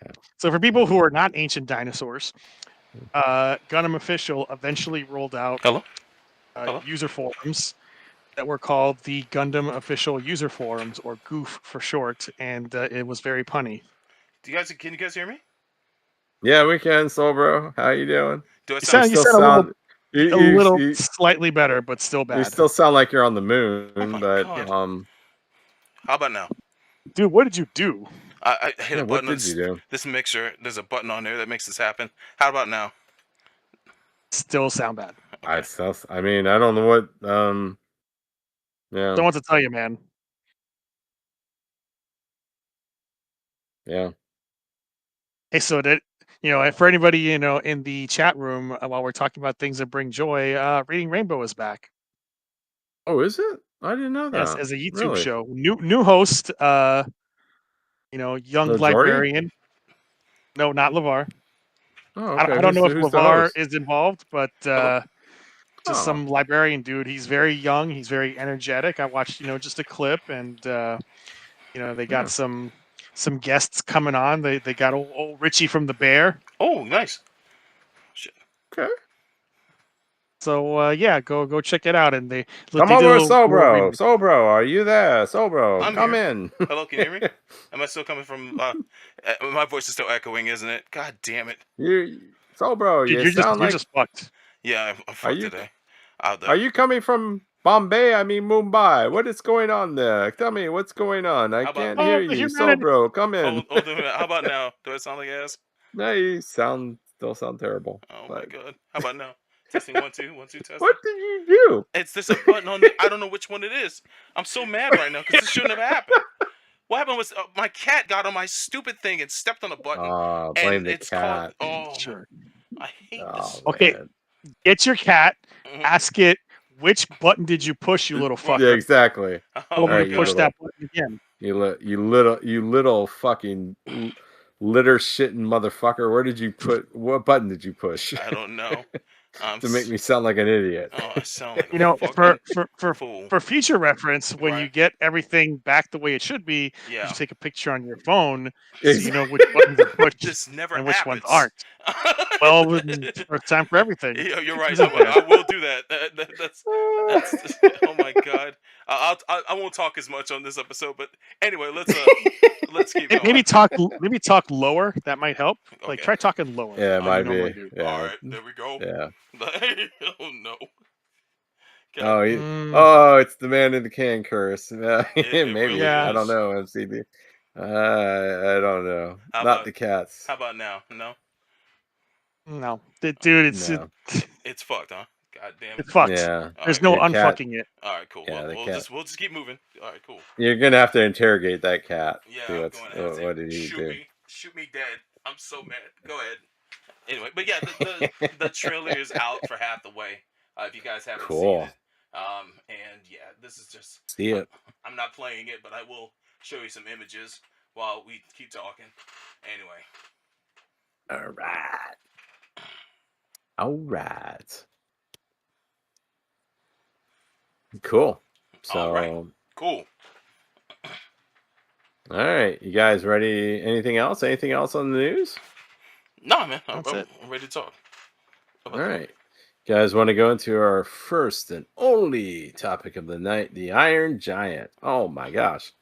Yeah. So for people who are not ancient dinosaurs, Gundam Official eventually rolled out Hello? user forums that were called the Gundam Official User Forums, or Goof for short, and it was very punny. Can you guys hear me? Yeah, we can, Soul Bro. How you doing? Do I You sound? sound a little slightly better, but still bad. You still sound like you're on the moon, my but God. how How about now? Dude, what did you do? I hit a what button on did you do? this mixer. There's a button on there that makes this happen. How about now? Still sound bad. I mean, I don't know what. Yeah. Don't want to tell you, man. Yeah. Hey, so that for anybody in the chat room, while we're talking about things that bring joy, Reading Rainbow is back. Oh, is it? I didn't know that. Yes, as a YouTube Really? show. New host. Young Jordy? librarian. No, not LeVar. Oh, okay. I don't know if Who's the LeVar host? is involved, but just some librarian dude. He's very young. He's very energetic. I watched just a clip, and they got some guests coming on. They got old Richie from the Bear. Oh, nice. Shit. Okay. So go check it out. And they Come they did a over, little Sobro. Sobro, are you there? Sobro, I'm come here. in. Hello, can you hear me? Am I still coming from? My voice is still echoing, isn't it? God damn it. Sobro, Dude, you sound you're like. just fucked. Yeah, I'm fucked you- today. Are you coming from Bombay? I mean Mumbai. What is going on there? Tell me what's going on. I How about- can't Oh, hear the you. humanity- Sobro, come in. Hold on a minute. How about now? Do I sound like ass? No, you still sound terrible. Oh my But- god. How about now? Testing 1 2 1 2 testing. What did you do? There's a button on there. I don't know which one it is. I'm so mad right now because this shouldn't have happened. What happened was my cat got on my stupid thing and stepped on a button. Blame and the it's cat. called. Oh, Sure. I hate Oh, this. Okay. man. Get your cat. Mhm. Ask it which button did you push, you little fucker. Yeah, exactly. Oh, Tell me my Alright, to you God. push little- that button again. You little fucking litter shitting motherfucker. Where did you put? What button did you push I don't know. to make me sound like an idiot? Oh, I sound like a For fucking fool. for future reference, when you Right. get everything back the way it should be, you Yeah. should take a picture on your phone so Ex- you know which buttons are pushed This never and which happens. ones aren't. Well, it's time for everything. Yeah, you're right. I will do that. That's oh my god. I won't talk as much on this episode, but anyway, let's keep going. Maybe talk lower. That might help. Like Okay. try talking lower. Yeah, it like might you normally be. do. Yeah. All right, there we go. Yeah. Oh no. Oh, Mm. oh, it's the man in the can curse. Maybe. really I don't is. know, MCB. I don't know. How Not about- the cats. How about now? No, No, dude, it's No. it's fucked, huh? God damn it. it's fucked. Yeah. There's Alright, no the cat- unfucking it. All right, cool. Yeah, Well, the we'll cat. just keep moving. All right, cool. You're gonna have to interrogate that cat. Yeah, See I'm what's, going to have to. what did he shoot do? me, shoot me dead. I'm so mad. Go ahead. Anyway, but yeah, the trailer is out for half the way. If you guys haven't Cool. seen it, and yeah, this is just. See it. I'm not playing it, but I will show you some images while we keep talking. Anyway. All right. All right. Cool. So, All right. Cool. all right. You guys ready? Anything else? Anything else on the news? No, man. I'm That's it. ready to talk. How All about that? right. You guys want to go into our first and only topic of the night, the Iron Giant. Oh my gosh.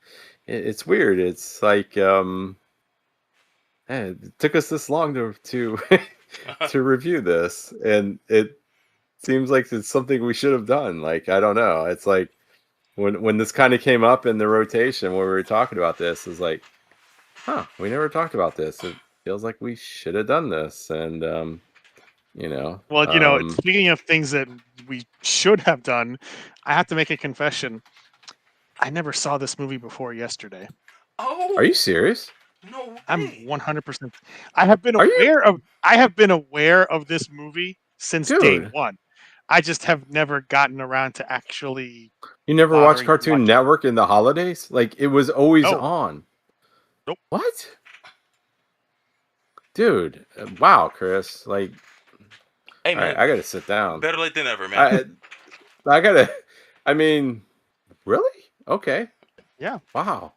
It's weird. It's like it took us this long to to review this, and it seems like it's something we should have done. Like, I don't know. It's like when this kind of came up in the rotation when we were talking about this, is like, huh, we never talked about this. It feels like we should have done this. And you know. Well, speaking of things that we should have done, I have to make a confession. I never saw this movie before yesterday. Oh, Are you serious? no way. I'm 100%. I have been Are you? aware of this movie since day Dude. one. I just have never gotten around to actually. You never bothering watched to Cartoon watch it. Network in the holidays? Like, it was always No. on. Nope. What? Dude, wow, Chris. Like, Hey, all man. right, I gotta sit down. Better late than ever, man. I gotta. I mean, really? Okay. Yeah. Wow.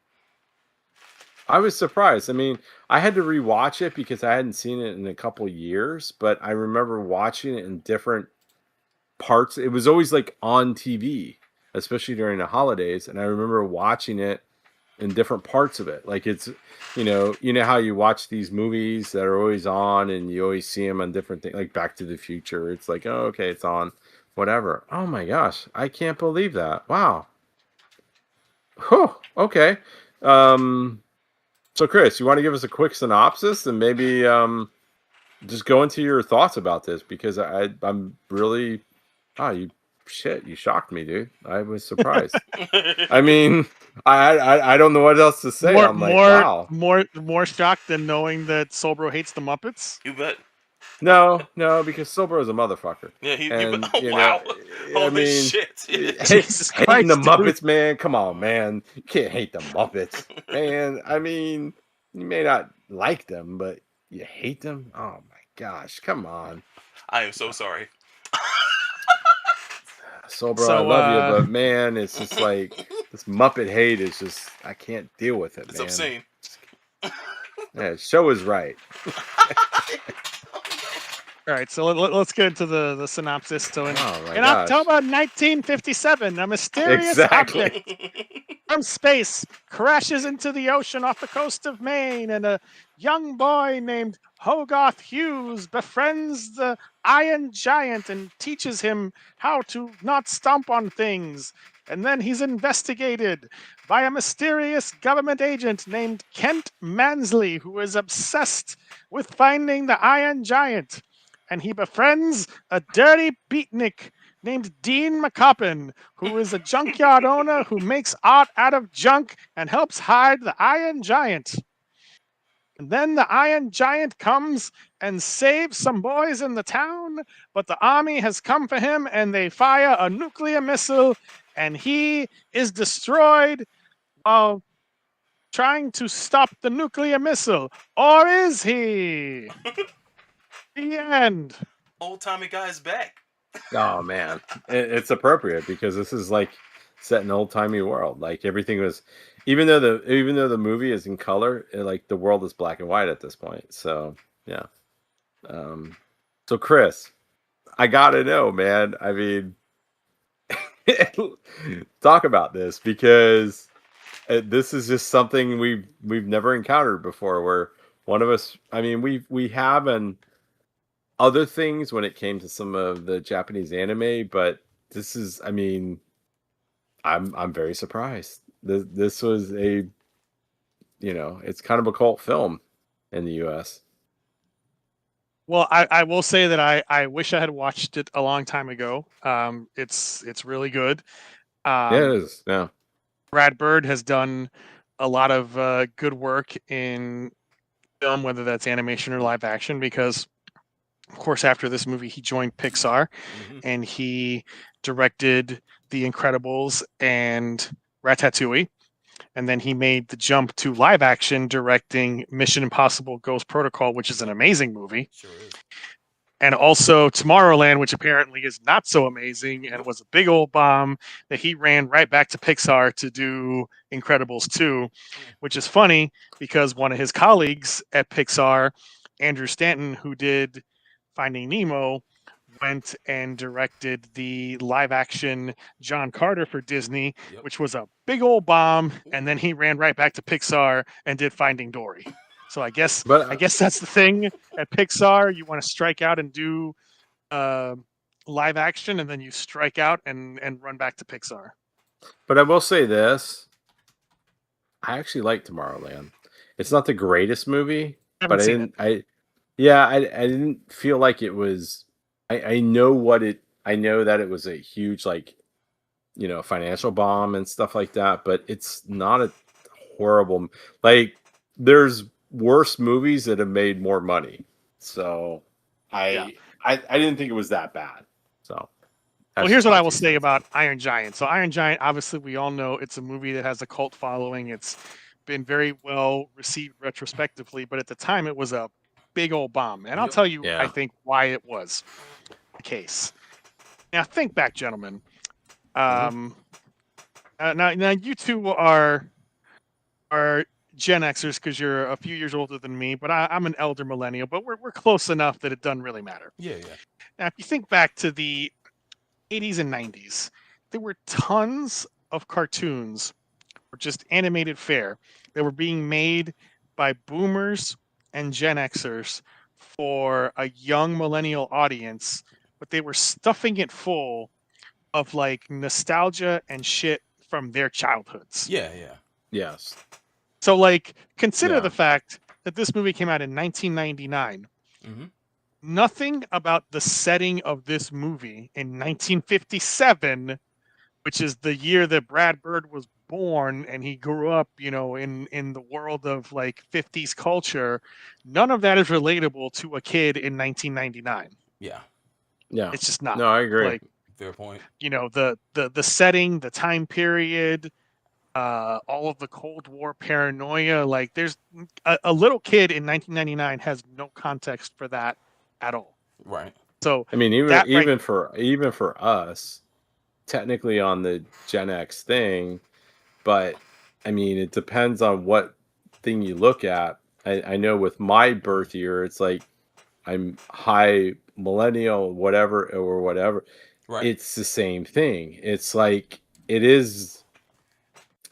I was surprised. I mean, I had to rewatch it because I hadn't seen it in a couple years, but I remember watching it in different parts. It was always like on TV, especially during the holidays, and I remember watching it in different parts of it. Like, it's, you know how you watch these movies that are always on and you always see them on different things, like Back to the Future. It's like, oh, okay, it's on, whatever. Oh my gosh, I can't believe that. Wow. Whew, okay. So Chris, you want to give us a quick synopsis and maybe just go into your thoughts about this, because I'm really, you shocked me, dude. I was surprised. I mean, I don't know what else to say. I'm like, wow. More shocked than knowing that Solbro hates the Muppets. You bet. No, because Silbro's a motherfucker. Yeah, And, oh, you know, wow. I Holy mean, shit. Jesus hating the Christ, dude. Muppets, man. Come on, man. You can't hate the Muppets, man. I mean, you may not like them, but you hate them. Oh my gosh, come on. I am so sorry. Sobro, So, I love you, but man, it's just like this Muppet hate is just, I can't deal with it, It's man. obscene. Yeah, show is right. All right, so let's get into the synopsis. So in Oh my In gosh. October 1957, a mysterious Exactly. object from space crashes into the ocean off the coast of Maine, and a young boy named Hogarth Hughes befriends the Iron Giant and teaches him how to not stomp on things. And then he's investigated by a mysterious government agent named Kent Mansley, who is obsessed with finding the Iron Giant. And he befriends a dirty beatnik named Dean McCoppin, who is a junkyard owner who makes art out of junk and helps hide the Iron Giant. And then the Iron Giant comes and saves some boys in the town, but the army has come for him and they fire a nuclear missile, and he is destroyed while trying to stop the nuclear missile. Or is he? The end. Old Tommy guy's back. Oh man, it's appropriate because this is like set in an old timey world. Like everything was, even though the movie is in color, like the world is black and white at this point. So yeah. So Chris, I gotta know, man. I mean, talk about this because this is just something we've never encountered before. Where one of us, I mean, we have an other things when it came to some of the Japanese anime, but this is, I mean, I'm very surprised. This was a, it's kind of a cult film in the U.S. Well, I will say that I wish I had watched it a long time ago. It's really good. Yeah, it is. Yeah. Brad Bird has done a lot of good work in film, whether that's animation or live action, because, of course, after this movie, he joined Pixar and he directed The Incredibles and Ratatouille. And then he made the jump to live action, directing Mission Impossible Ghost Protocol, which is an amazing movie. Sure is. And also Tomorrowland, which apparently is not so amazing and was a big old bomb that he ran right back to Pixar to do Incredibles 2, which is funny because one of his colleagues at Pixar, Andrew Stanton, who did Finding Nemo, went and directed the live action John Carter for Disney, which was a big old bomb. And then he ran right back to Pixar and did Finding Dory. So I guess that's the thing at Pixar. You want to strike out and do live action, and then you strike out and run back to Pixar. But I will say this: I actually like Tomorrowland. It's not the greatest movie, but I didn't feel like it was. I know I know that it was a huge, like, financial bomb and stuff like that, but it's not a horrible, like, there's worse movies that have made more money. So I didn't think it was that bad. So well, here's what I will say about Iron Giant. So Iron Giant, obviously we all know it's a movie that has a cult following. It's been very well received retrospectively, but at the time it was a big old bomb. And I'll tell you, I think, why it was the case. Now think back, gentlemen. Now you two are Gen Xers because you're a few years older than me, but I'm an elder millennial, but we're close enough that it doesn't really matter. Yeah. Now, if you think back to the 80s and 90s, there were tons of cartoons or just animated fare that were being made by boomers and Gen Xers for a young millennial audience, but they were stuffing it full of like nostalgia and shit from their childhoods. Yeah. Yes. So, like, consider the fact that this movie came out in 1999. Nothing about the setting of this movie in 1957, which is the year that Brad Bird was born and he grew up, in the world of like 50s culture. None of that is relatable to a kid in 1999. Yeah. It's just not. No, I agree. Like, fair point. The setting, the time period, all of the Cold War paranoia, like there's a little kid in 1999 has no context for that at all. Right. So I mean, even for us, technically on the Gen X thing, but I mean, it depends on what thing you look at. I know with my birth year, it's like I'm high millennial, whatever. Right. It's the same thing. It's like it is.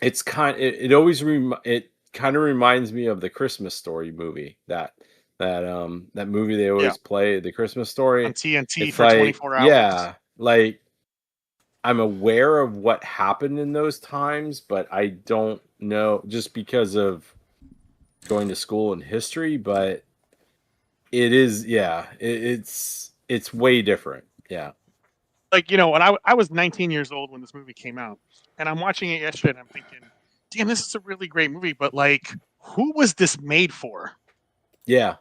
It's kind. It kind of reminds me of the Christmas Story movie. That movie they always play, the Christmas Story on TNT it's for 24 hours. Yeah, like I'm aware of what happened in those times, but I don't know just because of going to school in history. But it is, it's way different. Yeah. Like, when I was 19 years old when this movie came out, and I'm watching it yesterday, and I'm thinking, damn, this is a really great movie, but like, who was this made for? Yeah.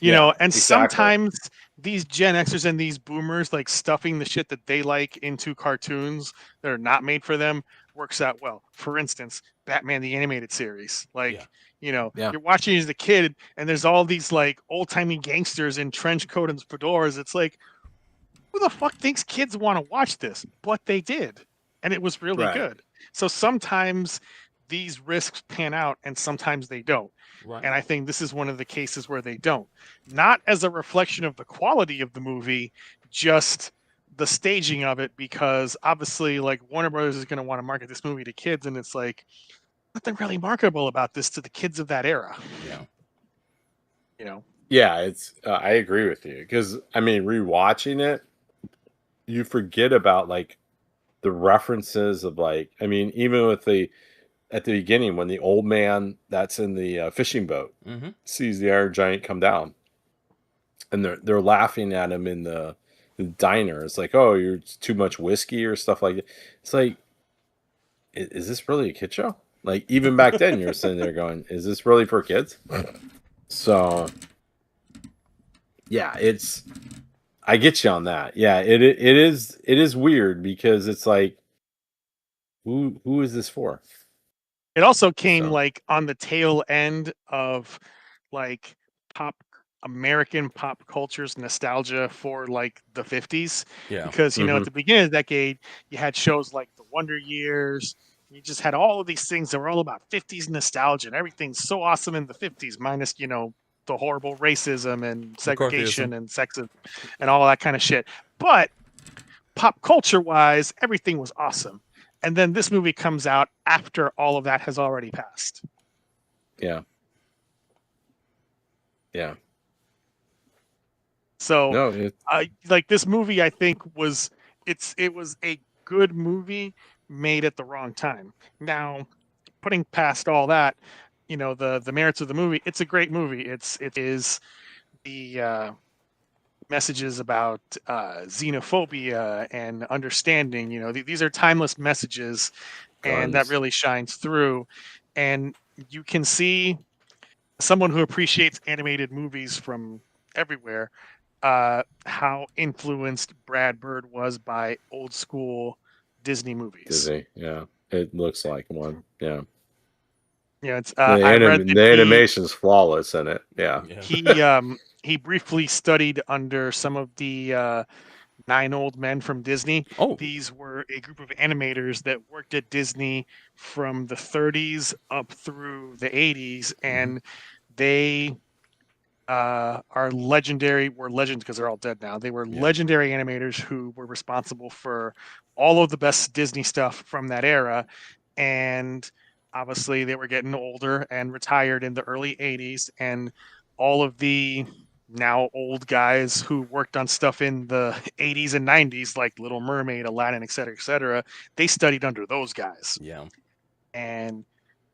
And sometimes these Gen Xers and these boomers, like stuffing the shit that they like into cartoons that are not made for them works out well. For instance, Batman the Animated Series. Like, you're watching as a kid, and there's all these like old-timey gangsters in trench coat and fedoras. It's like, who the fuck thinks kids want to watch this? But they did. And it was really good. So sometimes these risks pan out and sometimes they don't. Right. And I think this is one of the cases where they don't. Not as a reflection of the quality of the movie, just the staging of it, because obviously like Warner Brothers is going to want to market this movie to kids, and it's like nothing really marketable about this to the kids of that era. Yeah. You know. Yeah, it's I agree with you, because I mean, rewatching it, you forget about like the references of like, I mean, even with the at the beginning when the old man that's in the fishing boat Mm-hmm. sees the Iron Giant come down, and they're laughing at him in the diner. It's like, oh, you're too much whiskey or stuff like that. It's like, is this really a kid show? Like even back then, you're sitting there going, is this really for kids? So yeah, I get you on that. Yeah, it is weird, because it's like, who is this for? It also came So like on the tail end of like American pop culture's nostalgia for like the 50s, Yeah. because you know at mhm. the beginning of the decade you had shows like the Wonder Years. You just had all of these things that were all about 50s nostalgia, and everything's so awesome in the 50s, minus you know the horrible racism and segregation McCarthyism. and sexism and all that kind of shit. But pop culture wise, everything was awesome. And then this movie comes out after all of that has already passed. Yeah. Yeah. So, No, it, like this movie, I think it was a good movie made at the wrong time. Now, putting past all that, you know the merits of the movie, it's a great movie. It is the messages about xenophobia and understanding. You know, these are timeless messages, and that guns. really shines through. And you can see someone who appreciates animated movies from everywhere, how influenced Brad Bird was by old school Disney movies. Disney. Yeah. It looks like one. Yeah. Yeah, it's. I read that The animation's flawless in it. Yeah. Yeah. he briefly studied under some of the 9 old men from Disney. Oh. These were a group of animators that worked at Disney from the 30s up through the 80s, and they are legendary. Were legends because they're all dead now. They were legendary animators who were responsible for all of the best Disney stuff from that era, and obviously they were getting older and retired in the early 80s, and all of the now old guys who worked on stuff in the 80s and 90s like Little Mermaid, Aladdin, etc., they studied under those guys. Yeah. And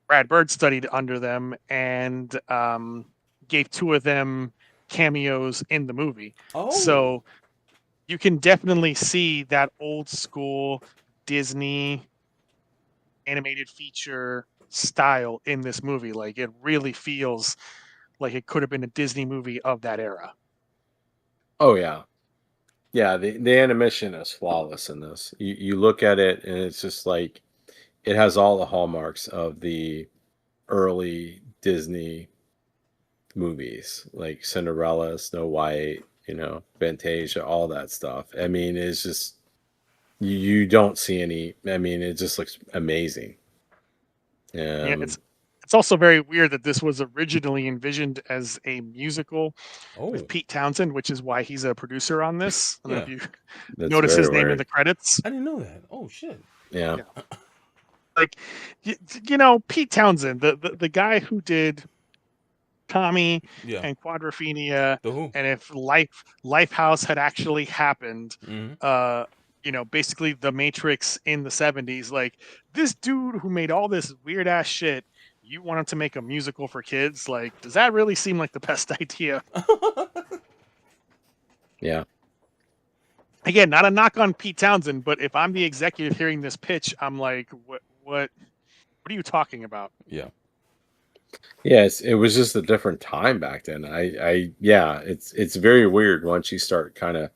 Brad Bird studied under them, and gave 2 of them cameos in the movie. Oh. So you can definitely see that old school Disney animated feature style in this movie. Like it really feels like it could have been a Disney movie of that era. Oh yeah. Yeah, the animation is flawless in this. You look at it and it's just like it has all the hallmarks of the early Disney movies, like Cinderella, Snow White, you know, Fantasia, all that stuff. I mean, it's just you don't see any. I mean, it just looks amazing. Yeah, it's also very weird that this was originally envisioned as a musical with Pete Townsend, which is why he's a producer on this. I don't know if you notice his name in the credits. I didn't know that. Oh shit. Yeah. Like, you know, Pete Townsend, the guy who did Tommy and Quadrophenia, and if Lifehouse had actually happened, you know, basically The Matrix in the 70s, like this dude who made all this weird ass shit, you want him to make a musical for kids? Like, does that really seem like the best idea? Yeah. Again, not a knock on Pete Townsend, but if I'm the executive hearing this pitch, I'm like, what are you talking about? Yeah. Yes, it was just a different time back then. Yeah, it's very weird once you start kind of,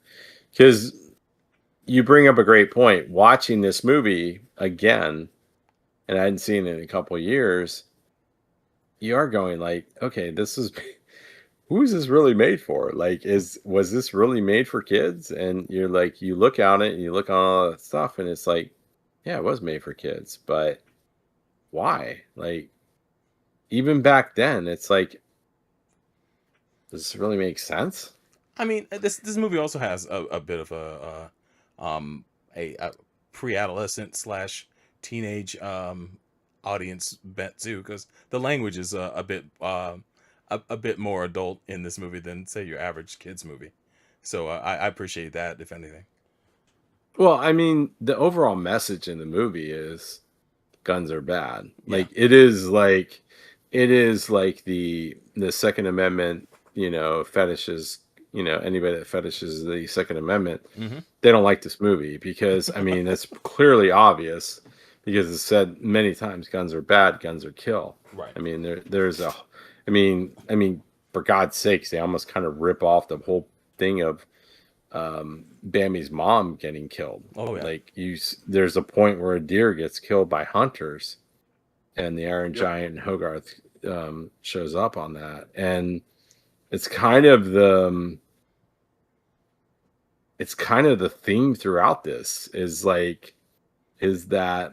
because you bring up a great point. Watching this movie again, and I hadn't seen it in a couple of years, you are going like, okay, this is who is this really made for? Like, was this really made for kids? And you're like, you look at it and you look on all that stuff, and it's like, yeah, it was made for kids, but why? Like, even back then, it's like, does this really make sense? I mean, this movie also has a bit of a pre-adolescent slash teenage audience bent too, because the language is a bit more adult in this movie than say your average kids movie. So I appreciate that, if anything. Well, I mean, the overall message in the movie is guns are bad. Yeah. Like it is like the Second Amendment, fetishes, anybody that fetishes the Second Amendment, they don't like this movie because I mean, it's clearly obvious because it's said many times guns are bad, guns are kill. Right. I mean, I mean, for God's sakes, they almost kind of rip off the whole thing of Bambi's mom getting killed. Oh yeah. Like there's a point where a deer gets killed by hunters, and the Iron Giant Hogarth shows up on that, and it's kind of the theme throughout this is that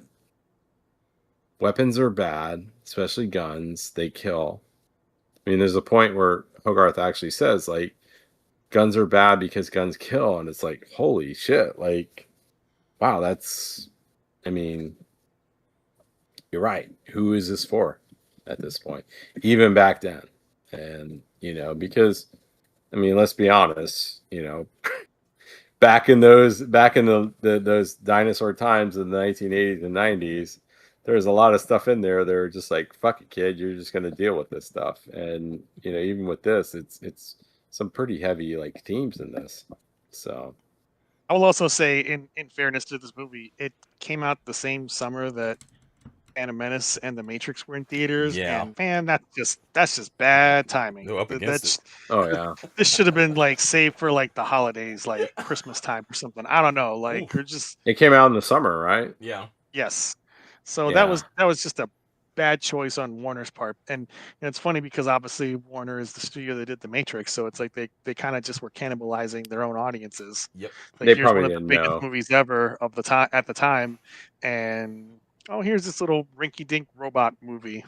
weapons are bad, especially guns. They kill. I mean, there's a point where Hogarth actually says like, guns are bad because guns kill, and it's like, holy shit, like, wow, I mean, you're right. Who is this for at this point? Even back then. And, because, I mean, let's be honest, back in those dinosaur times in the 1980s and 90s, there's a lot of stuff in there. They're just like, fuck it, kid, you're just going to deal with this stuff. And, even with this, it's some pretty heavy like themes in this. So I will also say, in fairness to this movie, it came out the same summer that Phantom Menace and The Matrix were in theaters. Yeah. And man, that's just bad timing. They're up against it. Oh yeah. This should have been like saved for like the holidays, like Christmas time or something. I don't know. Like we're just. It came out in the summer, right? Yeah. Yes. So Yeah. that was just a bad choice on Warner's part, and it's funny because obviously Warner is the studio that did The Matrix, so it's like they kind of just were cannibalizing their own audiences. Yep. Like, They here's probably one of the didn't biggest know. movies ever of the time at the time, and here's this little rinky-dink robot movie.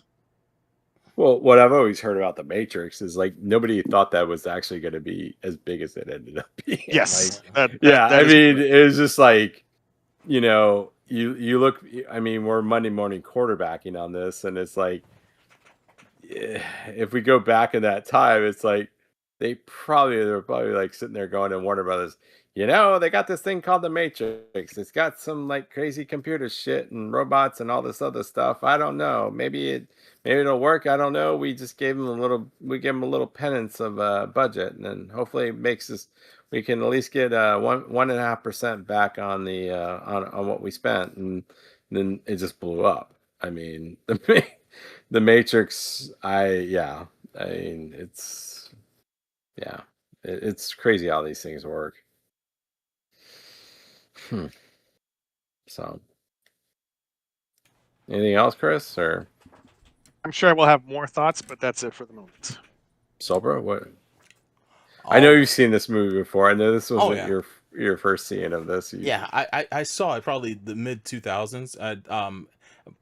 Well, what I've always heard about The Matrix is like nobody thought that was actually going to be as big as it ended up being. Yes. Like, that I is mean, correct. it was just like, you look. I mean, we're Monday morning quarterbacking on this, and it's like, if we go back in that time, it's like they're probably like sitting there going to Warner Brothers, they got this thing called The Matrix. It's got some like crazy computer shit and robots and all this other stuff. I don't know. Maybe it'll work. I don't know. We just gave them a little penance of budget, and then hopefully it makes us. We can at least get 1.5% back on the on what we spent, and then it just blew up. I mean, the Matrix. I mean, it's crazy how these things work. So, anything else, Chris, or I'm sure I will have more thoughts, but that's it for the moment. Sobra? What? I know you've seen this movie before. I know this wasn't yeah. your first seeing of this. Yeah, I saw it probably the mid 2000s.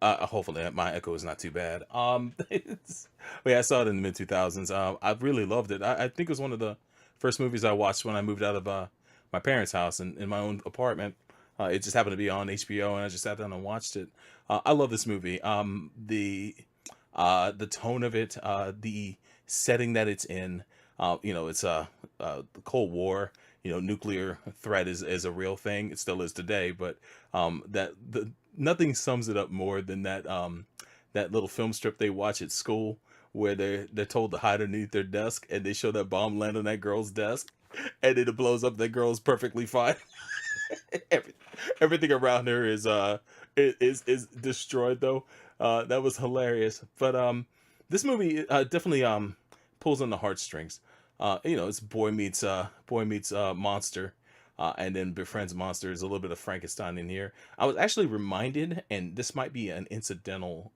Hopefully my echo is not too bad. But yeah, I saw it in the mid 2000s. I really loved it. I think it was one of the first movies I watched when I moved out of my parents' house and in my own apartment. It just happened to be on HBO, and I just sat down and watched it. I love this movie. The tone of it, the setting that it's in. It's the Cold War. Nuclear threat is a real thing. It still is today, but nothing sums it up more than that little film strip they watch at school where they're told to hide underneath their desk, and they show that bomb land on that girl's desk, and it blows up. That girl's perfectly fine. Everything around her is destroyed though. That was hilarious. But this movie definitely pulls on the heartstrings. It's boy meets monster, and then befriends monster. There's a little bit of Frankenstein in here. I was actually reminded, and this might be an incidental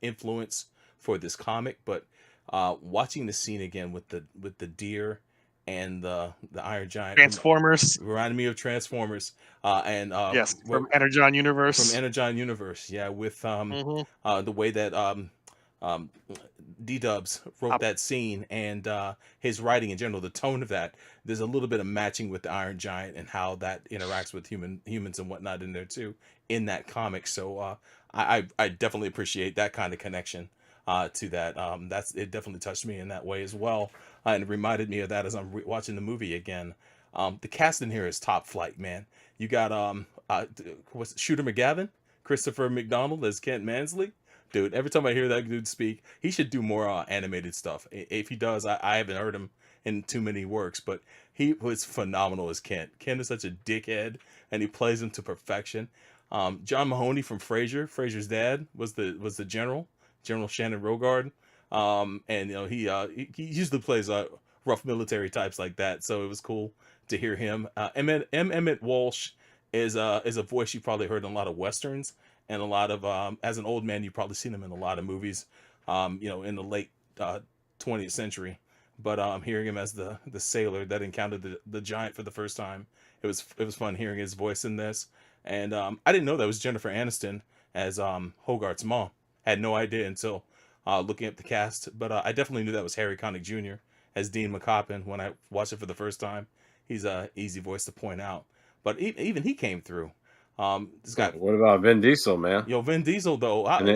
influence for this comic, but watching the scene again with the deer and the Iron Giant Transformers reminded me of Transformers. Yes, from Energon Universe. From Energon Universe, yeah, with the way that um, D-Dubs wrote that scene, and his writing in general, the tone of that, there's a little bit of matching with the Iron Giant and how that interacts with humans and whatnot in there too in that comic. So I definitely appreciate that kind of connection to that. It definitely touched me in that way as well, and it reminded me of that as I'm watching the movie again. The cast in here is top flight, man. You got what's Shooter McGavin, Christopher McDonald as Kent Mansley. Dude, every time I hear that dude speak, he should do more animated stuff. If he does, I haven't heard him in too many works, but he was phenomenal as Kent. Kent is such a dickhead, and he plays him to perfection. John Mahoney from Frasier, Frasier's dad, was the General Shannon Rogard, and he usually plays rough military types like that. So it was cool to hear him. Emmett Walsh is a voice you probably heard in a lot of westerns. And a lot of, as an old man, you've probably seen him in a lot of movies, in the late 20th century. But hearing him as the sailor that encountered the giant for the first time, it was fun hearing his voice in this. And I didn't know that was Jennifer Aniston as Hogarth's mom. Had no idea until looking at the cast. But I definitely knew that was Harry Connick Jr. as Dean McCoppin when I watched it for the first time. He's an easy voice to point out. But even he came through. This guy. What about Vin Diesel, man? Yo, Vin Diesel though, and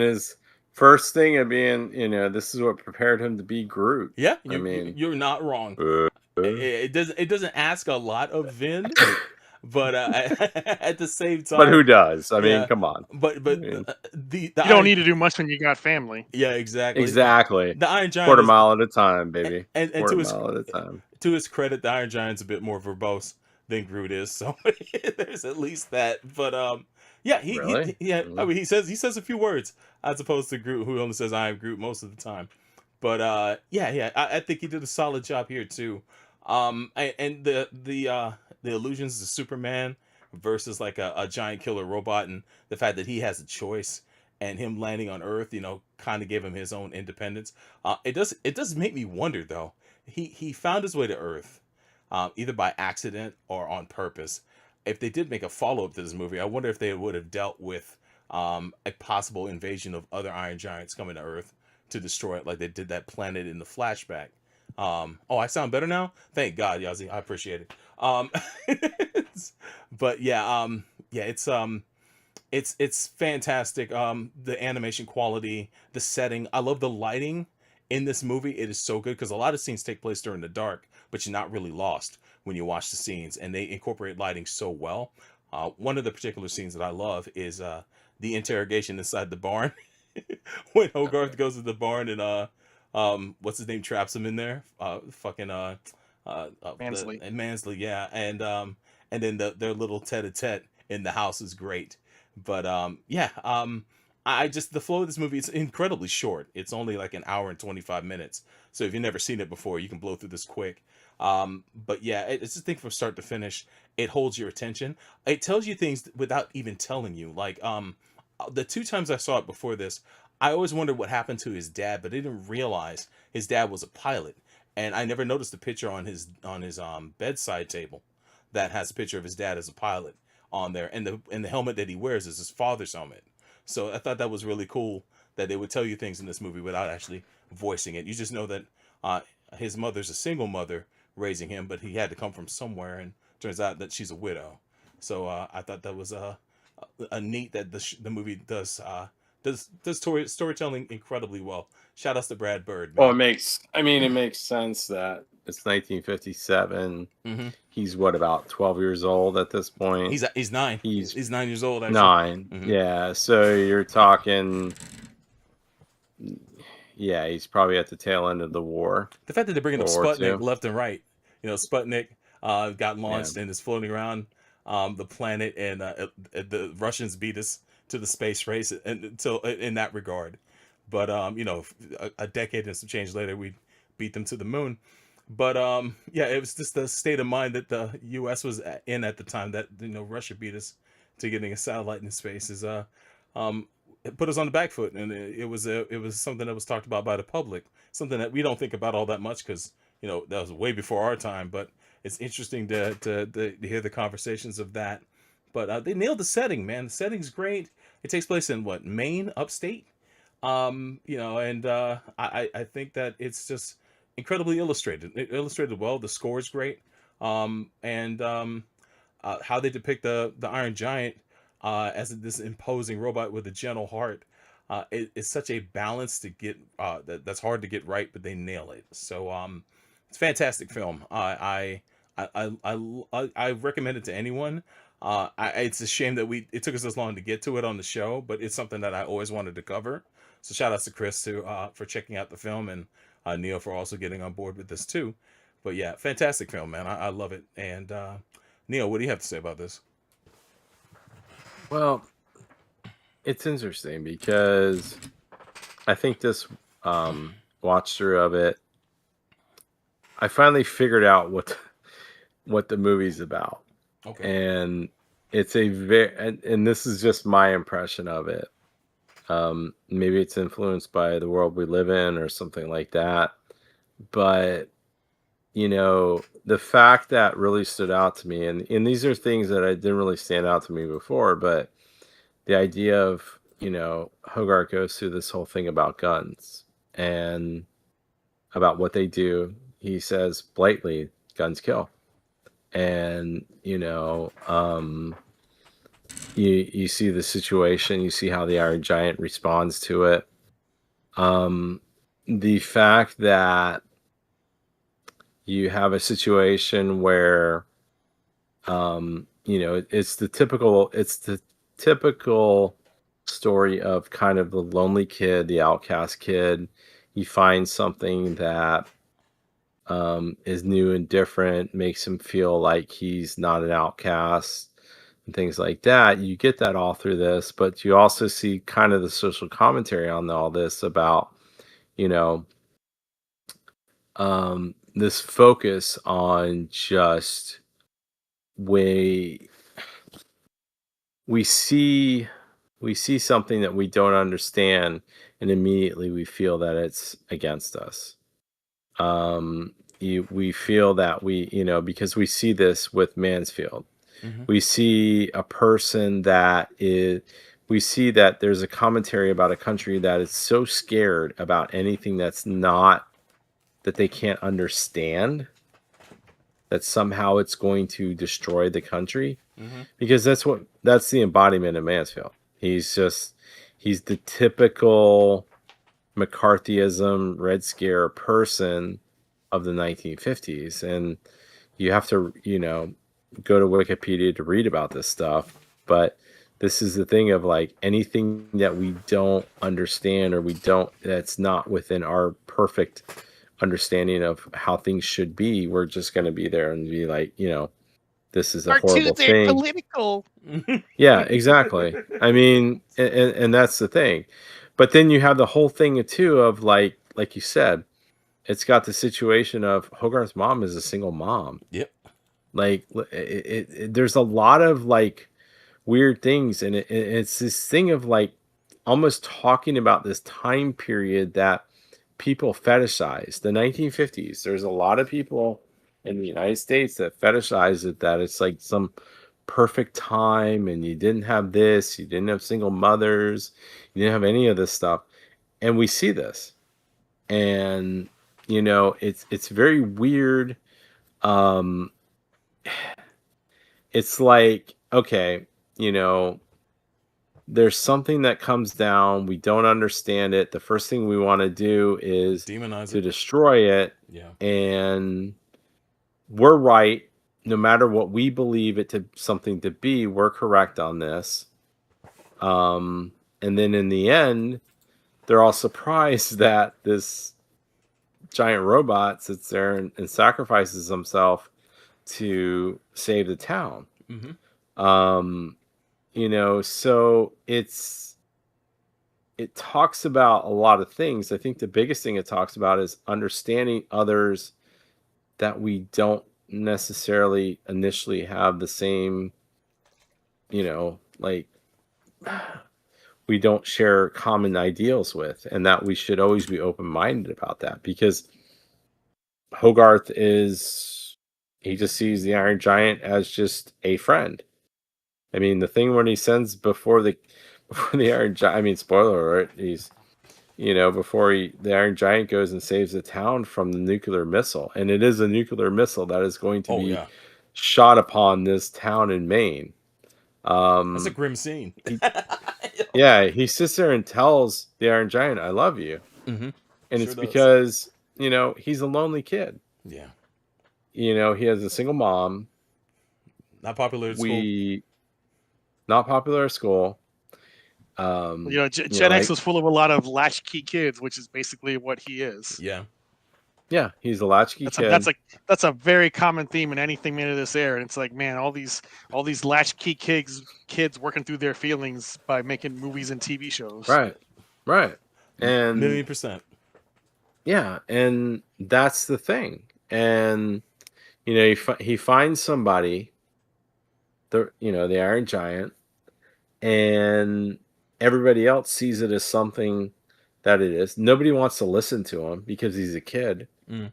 his first thing of being, this is what prepared him to be Groot. Yeah, you're not wrong. It doesn't ask a lot of Vin, but at the same time. But who does? I mean, come on. But you don't need to do much when you got family. Yeah, exactly. The Iron Giant, quarter mile at a time, baby. And to his credit, the Iron Giant's a bit more verbose than Groot is, so there's at least that. But Really? I mean, he says a few words as opposed to Groot, who only says "I am Groot" most of the time. But I think he did a solid job here too. And the illusions of Superman versus like a giant killer robot, and the fact that he has a choice, and him landing on Earth, kind of gave him his own independence. It does make me wonder though. He found his way to Earth. Either by accident or on purpose. If they did make a follow-up to this movie, I wonder if they would have dealt with a possible invasion of other Iron Giants coming to Earth to destroy it, like they did that planet in the flashback. I sound better now? Thank God, Yazzie. I appreciate it. But it's fantastic. The animation quality, the setting. I love the lighting in this movie. It is so good because a lot of scenes take place during the dark, but you're not really lost when you watch the scenes, and they incorporate lighting so well. One of the particular scenes that I love is the interrogation inside the barn. When Hogarth goes to the barn and what's his name traps him in there, Mansley. Mansley, yeah, and then their little tete-a-tete in the house is great. But the flow of this movie is incredibly short. It's only like an hour and 25 minutes. So if you've never seen it before, you can blow through this quick. But yeah, it's just a thing from start to finish. It holds your attention. It tells you things without even telling you. Like the two times I saw it before this, I always wondered what happened to his dad, but I didn't realize his dad was a pilot. And I never noticed the picture on his bedside table that has a picture of his dad as a pilot on there. And the helmet that he wears is his father's helmet. So I thought that was really cool that they would tell you things in this movie without actually voicing it. You just know that his mother's a single mother raising him, but he had to come from somewhere, and turns out that she's a widow. So I thought that was a neat that the movie does storytelling incredibly well. Shout outs to Brad Bird, man. Well, it makes sense that it's 1957. Mm-hmm. He's about 12 years old at this point. He's 9. He's 9 years old. Actually. 9. Mm-hmm. Yeah. So you're talking. Yeah, he's probably at the tail end of the war. The fact that they're bringing up Sputnik left and right, Sputnik got launched and is floating around the planet, and the Russians beat us to the space race, and until in that regard. But a decade and some change later, we beat them to the moon. But it was just the state of mind that the U.S. was in at the time that Russia beat us to getting a satellite in space. It put us on the back foot, and it was something that was talked about by the public, something that we don't think about all that much because that was way before our time. But it's interesting to hear the conversations of that. But they nailed the setting, man. The setting's great. It takes place in Maine, upstate. You know, and I think that it's just incredibly illustrated. It illustrated well. The score is great. And how they depict the Iron Giant as this imposing robot with a gentle heart. It's such a balance to get that's hard to get right, but they nail it. So it's a fantastic film. I recommend it to anyone. It's a shame that it took us this long to get to it on the show, but it's something that I always wanted to cover. So shout out to Chris for checking out the film, and Neil for also getting on board with this too. But yeah, fantastic film, man. I love it. And Neil, what do you have to say about this? Well, it's interesting because I think this watch through of it, I finally figured out what the movie's about. Okay. And it's and this is just my impression of it. Maybe it's influenced by the world we live in or something like that. But you know, the fact that really stood out to me, and these are things that I didn't really stand out to me before, but the idea of, you know, Hogarth goes through this whole thing about guns and about what they do. He says blatantly, guns kill. And, you know, you see the situation, you see how the Iron Giant responds to it. The fact that you have a situation where, you know, it's the typical story of kind of the lonely kid, the outcast kid. He finds something that is new and different, makes him feel like he's not an outcast and things like that. You get that all through this, but you also see kind of the social commentary on all this about, you know, this focus on just we see something that we don't understand, and immediately we feel that it's against us. We feel that you know, because we see this with Mansfield. Mm-hmm. We see a person we see that there's a commentary about a country that is so scared about anything that's not, that they can't understand, that somehow it's going to destroy the country. Mm-hmm. Because that's the embodiment of Mansfield. He's the typical McCarthyism, Red Scare person of the 1950s. And you have to, you know, go to Wikipedia to read about this stuff. But this is the thing of, like, anything that we don't understand, or that's not within our perfect understanding of how things should be, we're just going to be there and be like, you know, this is a horrible thing. Political. Yeah, exactly. I mean, and that's the thing. But then you have the whole thing too of, like you said, it's got the situation of Hogarth's mom is a single mom. Yep. Like there's a lot of, like, weird things, and it's this thing of, like, almost talking about this time period that people fetishize, the 1950s. There's a lot of people in the United States that fetishize it, that it's like some perfect time, and you didn't have this, you didn't have single mothers, you didn't have any of this stuff. And we see this, and, you know, it's very weird. It's like, okay, you know, there's something that comes down, we don't understand it, the first thing we want to do is Demonize to it. destroy it. Yeah. And we're right, no matter what we believe it to something to be, we're correct on this. And then in the end, they're all surprised that this giant robot sits there and sacrifices himself to save the town. Mm-hmm. You know, so it talks about a lot of things. I think the biggest thing it talks about is understanding others that we don't necessarily initially have the same, you know, like, we don't share common ideals with, and that we should always be open-minded about that, because Hogarth he just sees the Iron Giant as just a friend. I mean, the thing when he sends before the Iron Giant, I mean, spoiler alert, before the Iron Giant goes and saves the town from the nuclear missile. And it is a nuclear missile that is going to be shot upon this town in Maine. That's a grim scene. He sits there and tells the Iron Giant, "I love you." Mm-hmm. And it's because, he's a lonely kid. Yeah. He has a single mom. Not popular at school. Not popular at school. Gen X was full of a lot of latchkey kids, which is basically what he is. Yeah. Yeah, he's a latchkey kid. That's a very common theme in anything made of this era. And it's like, man, all these latchkey kids working through their feelings by making movies and TV shows. Right. And 1,000,000%. Yeah, and that's the thing. And he finds somebody, the Iron Giant, and everybody else sees it as something that it is. Nobody wants to listen to him because he's a kid. Mm.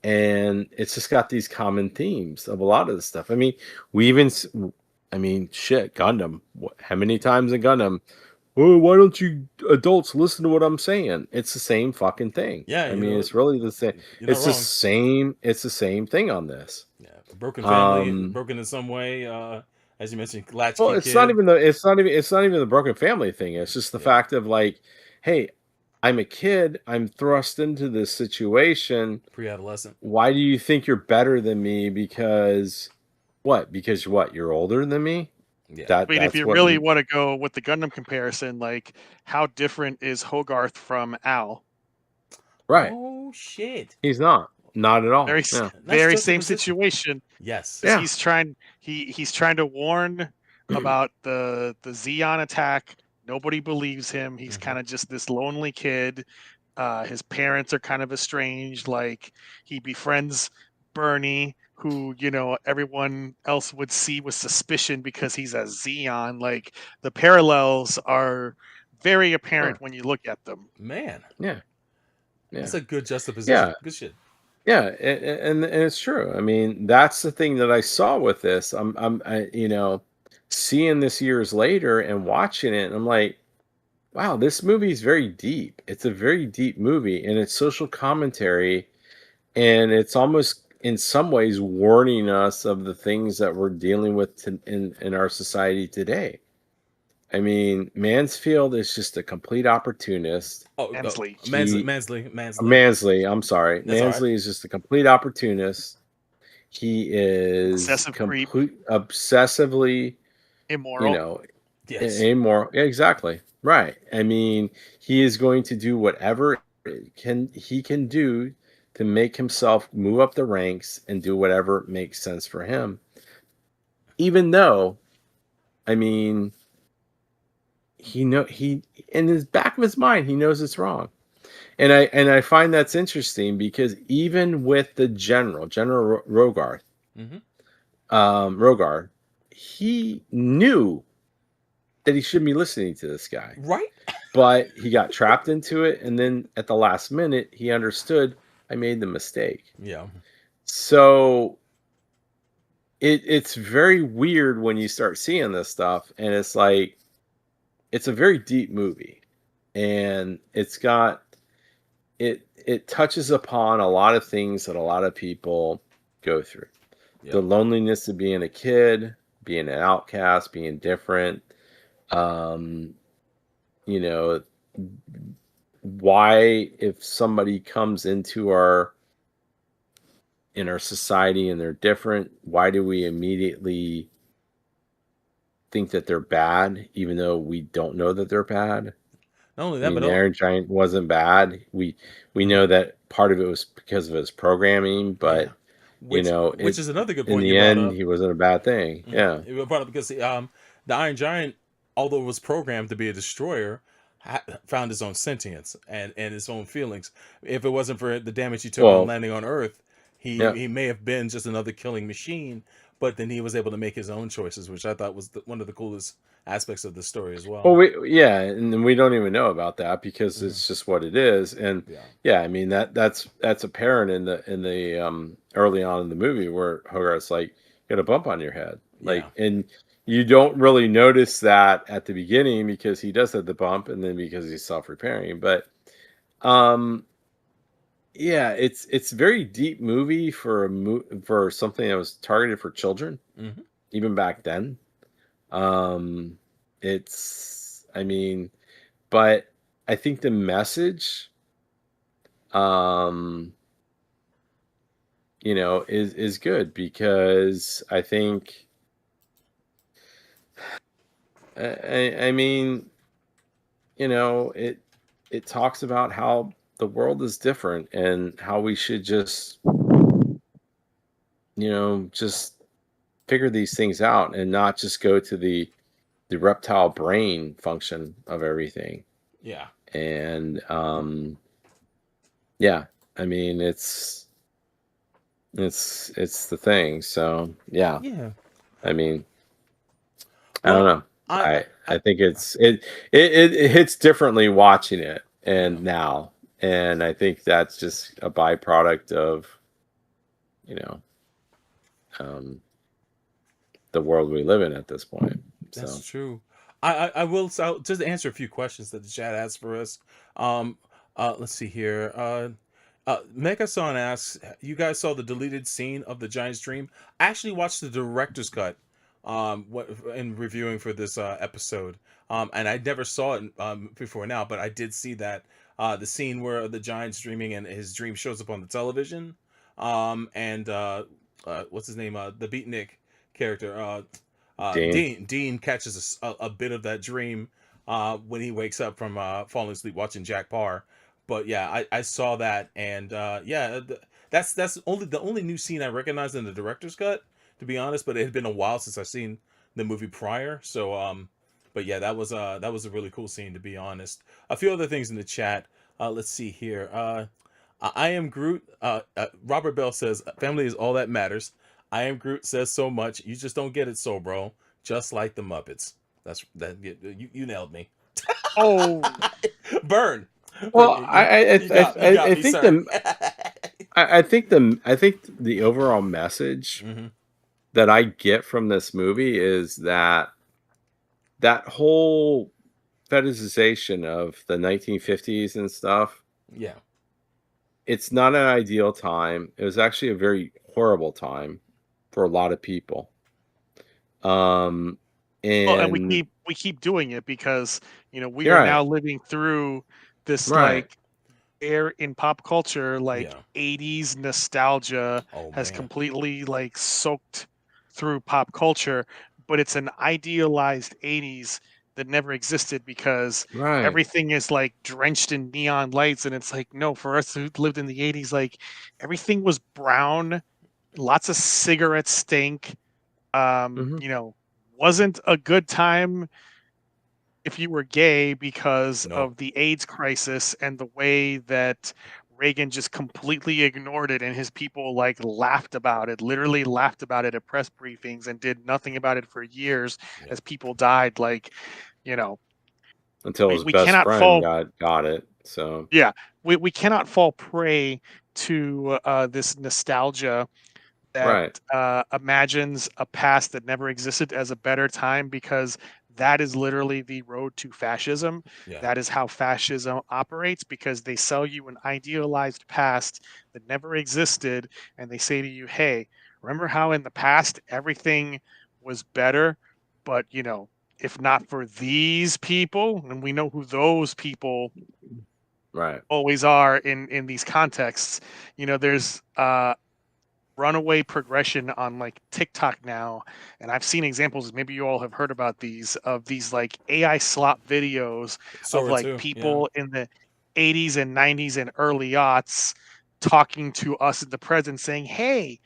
And it's just got these common themes of a lot of the stuff. I mean, Gundam. How many times in Gundam? Oh, why don't you adults listen to what I'm saying? It's the same fucking thing. Yeah, it's really the same. It's the same. It's the same thing on this. Yeah, broken family, broken in some way. As you mentioned, latchkey. Well, it's not even the broken family thing. It's just the fact of like, hey, I'm a kid. I'm thrust into this situation. Pre-adolescent. Why do you think you're better than me? Because what? Because what? You're older than me? Yeah. If you really want to go with the Gundam comparison, like how different is Hogarth from Al? Right. Oh shit. He's not at all. Very same situation. Yes. Yeah. He's trying to warn about the Zeon attack. Nobody believes him. He's kind of just this lonely kid. His parents are kind of estranged. Like he befriends Bernie, who everyone else would see with suspicion because he's a Zeon. Like the parallels are very apparent when you look at them. Man, yeah, that's a good juxtaposition. Yeah. Good shit. Yeah, and it's true. I mean, that's the thing that I saw with this. I'm seeing this years later and watching it, and I'm like, wow, this movie is very deep. It's a very deep movie, and it's social commentary, and it's almost in some ways warning us of the things that we're dealing with in our society today. I mean, Mansfield is just a complete opportunist. Mansley. Mansley. I'm sorry. That's Mansley is just a complete opportunist. He is obsessively immoral. Immoral. Yeah, exactly. Right. I mean, he is going to do whatever he can do to make himself move up the ranks and do whatever makes sense for him. Even though, I mean, he in his back of his mind, he knows it's wrong. And I find that's interesting because even with the General Rogarth, Rogard, he knew that he shouldn't be listening to this guy. Right. But he got trapped into it, and then at the last minute, he understood, I made the mistake. Yeah. So it's very weird when you start seeing this stuff, and it's like, it's a very deep movie, and it touches upon a lot of things that a lot of people go through. Yep. The loneliness of being a kid, being an outcast, being different. Why, if somebody comes into our society and they're different, why do we immediately think that they're bad, even though we don't know that they're bad? Not only that, but Iron Giant wasn't bad. We know that part of it was because of his programming, but which is another good point. In the end, he wasn't a bad thing. Yeah, it was brought up because the Iron Giant, although it was programmed to be a destroyer, found his own sentience and his own feelings. If it wasn't for the damage he took on landing on Earth, he may have been just another killing machine. But then he was able to make his own choices, which I thought was one of the coolest aspects of the story as well. Well, and we don't even know about that because it's just what it is. And I mean that's apparent in the early on in the movie where Hogarth's like, you got a bump on your head, and you don't really notice that at the beginning because he does have the bump, and then because he's self-repairing. But Um, yeah, it's very deep movie for for something that was targeted for children, Hmm. even back then. Um, it's, I mean, but I think the message, um, is good because I think, I mean, it talks about how the world is different and how we should just figure these things out and not just go to the reptile brain function of everything. Yeah. And yeah, I mean it's the thing. So yeah, Yeah. I mean, I don't Well, know. I, I think it hits differently watching it yeah. and now. And I think that's just a byproduct of, you know, um the world we live in at this point. That's So true. I will just answer a few questions that the chat asked for us. Um, let's see here. Mecha-san asks, "You guys saw the deleted scene of the Giant's Dream?" I actually watched the director's cut. In reviewing for this episode. And I never saw it before now, but I did see that the scene where the Giant's dreaming and his dream shows up on the television. And what's his name? The Beatnik character. Dean. Dean catches a bit of that dream when he wakes up from falling asleep watching Jack Parr. But yeah, I saw that, and yeah, that's only the only new scene I recognized in the director's cut, to be honest. But it had been a while since I've seen the movie prior, so but yeah, that was a really cool scene, to be honest. A few other things in the chat. Let's see here. I am Groot. Robert Bell says, "Family is all that matters." I am Groot says, "So much you just don't get it, so bro." Just like the Muppets. That's that. You nailed me. Oh, Burn. Well, You got I me, think sir. I think the overall message Hmm. that I get from this movie is that whole fetishization of the 1950s and stuff. Yeah. It's not an ideal time. It was actually a very horrible time for a lot of people. Um, well, and and we keep doing it because we you're are right, now living through this right, like air in pop culture, like Yeah. 80s nostalgia Oh has man. completely like soaked through pop culture, but it's an idealized 80s that never existed because right. everything is like drenched in neon lights. And it's like, no, for us who lived in the 80s, like everything was brown, lots of cigarette stink, Hmm. wasn't a good time if you were gay because No. of the AIDS crisis and the way that Reagan just completely ignored it and his people like laughed about it, literally laughed about it at press briefings and did nothing about it for years Yeah. as people died. Like, you know, Until his we best cannot friend fall, got it. So yeah, we cannot fall prey to this nostalgia that right, imagines a past that never existed as a better time because that is literally the road to fascism. Yeah. That is how fascism operates because they sell you an idealized past that never existed. And they say to you, hey, remember how in the past everything was better? But, if not for these people, and we know who those people right. always are in these contexts, there's runaway progression on like TikTok now, and I've seen examples. Maybe you all have heard about these of these like AI slop videos of Sora like too. Yeah. people in the 80s and 90s and early aughts talking to us in the present, saying, "Hey,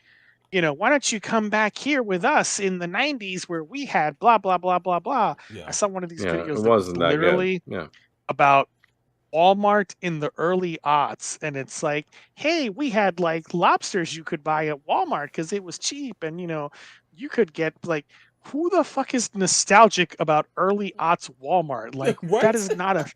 why don't you come back here with us in the 90s where we had blah blah blah blah blah." I Yeah. saw one of these Yeah, it videos that was wasn't that good. literally Yeah. about Walmart in the early aughts, and it's like, hey, we had like lobsters you could buy at Walmart because it was cheap, and you could get like, who the fuck is nostalgic about early aughts Walmart? Like Right. that is not a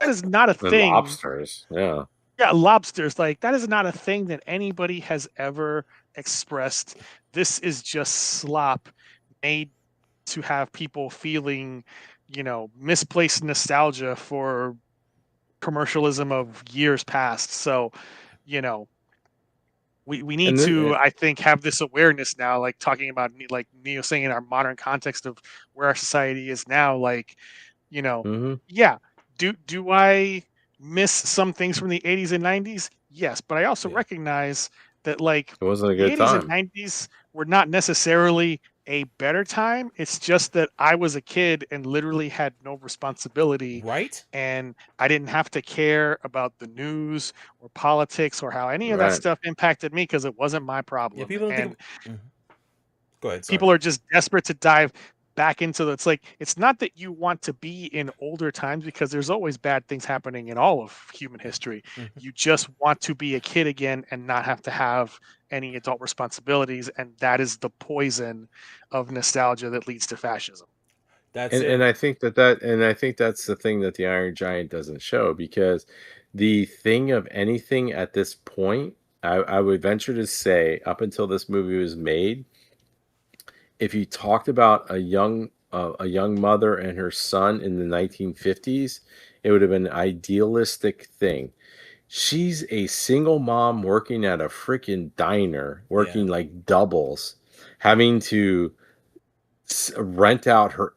And thing. lobsters. Yeah. Yeah, lobsters, like that is not a thing that anybody has ever expressed. This is just slop made to have people feeling, misplaced nostalgia for commercialism of years past. So, you know, we need And then, to, I think, have this awareness now, like talking about, like Neo saying, in our modern context of where our society is now. Like, you know, mhm. yeah, do I miss some things from the 80s and 90s? Yes, but I also Yeah. recognize that, like, It wasn't a the good 80s and time. 90s were not necessarily a better time. It's just that I was a kid and literally had no responsibility, Right? and I didn't have to care about the news or politics or how any of that Right. stuff impacted me, because it wasn't my Yeah, problem. people don't And think. Mhm. Go ahead. Sorry. people are just desperate to dive back into the, it's like, it's not that you want to be in older times, because there's always bad things happening in all of human history. Mhm. You just want to be a kid again and not have to have any adult responsibilities, and that is the poison of nostalgia that leads to fascism. That's And it. I think that's the thing that the Iron Giant doesn't show, because the thing of anything at this point, I would venture to say, up until this movie was made, if you talked about a young mother and her son in the 1950s, it would have been an idealistic thing. She's a single mom working at a freaking diner, Yeah. working like doubles, having to rent out her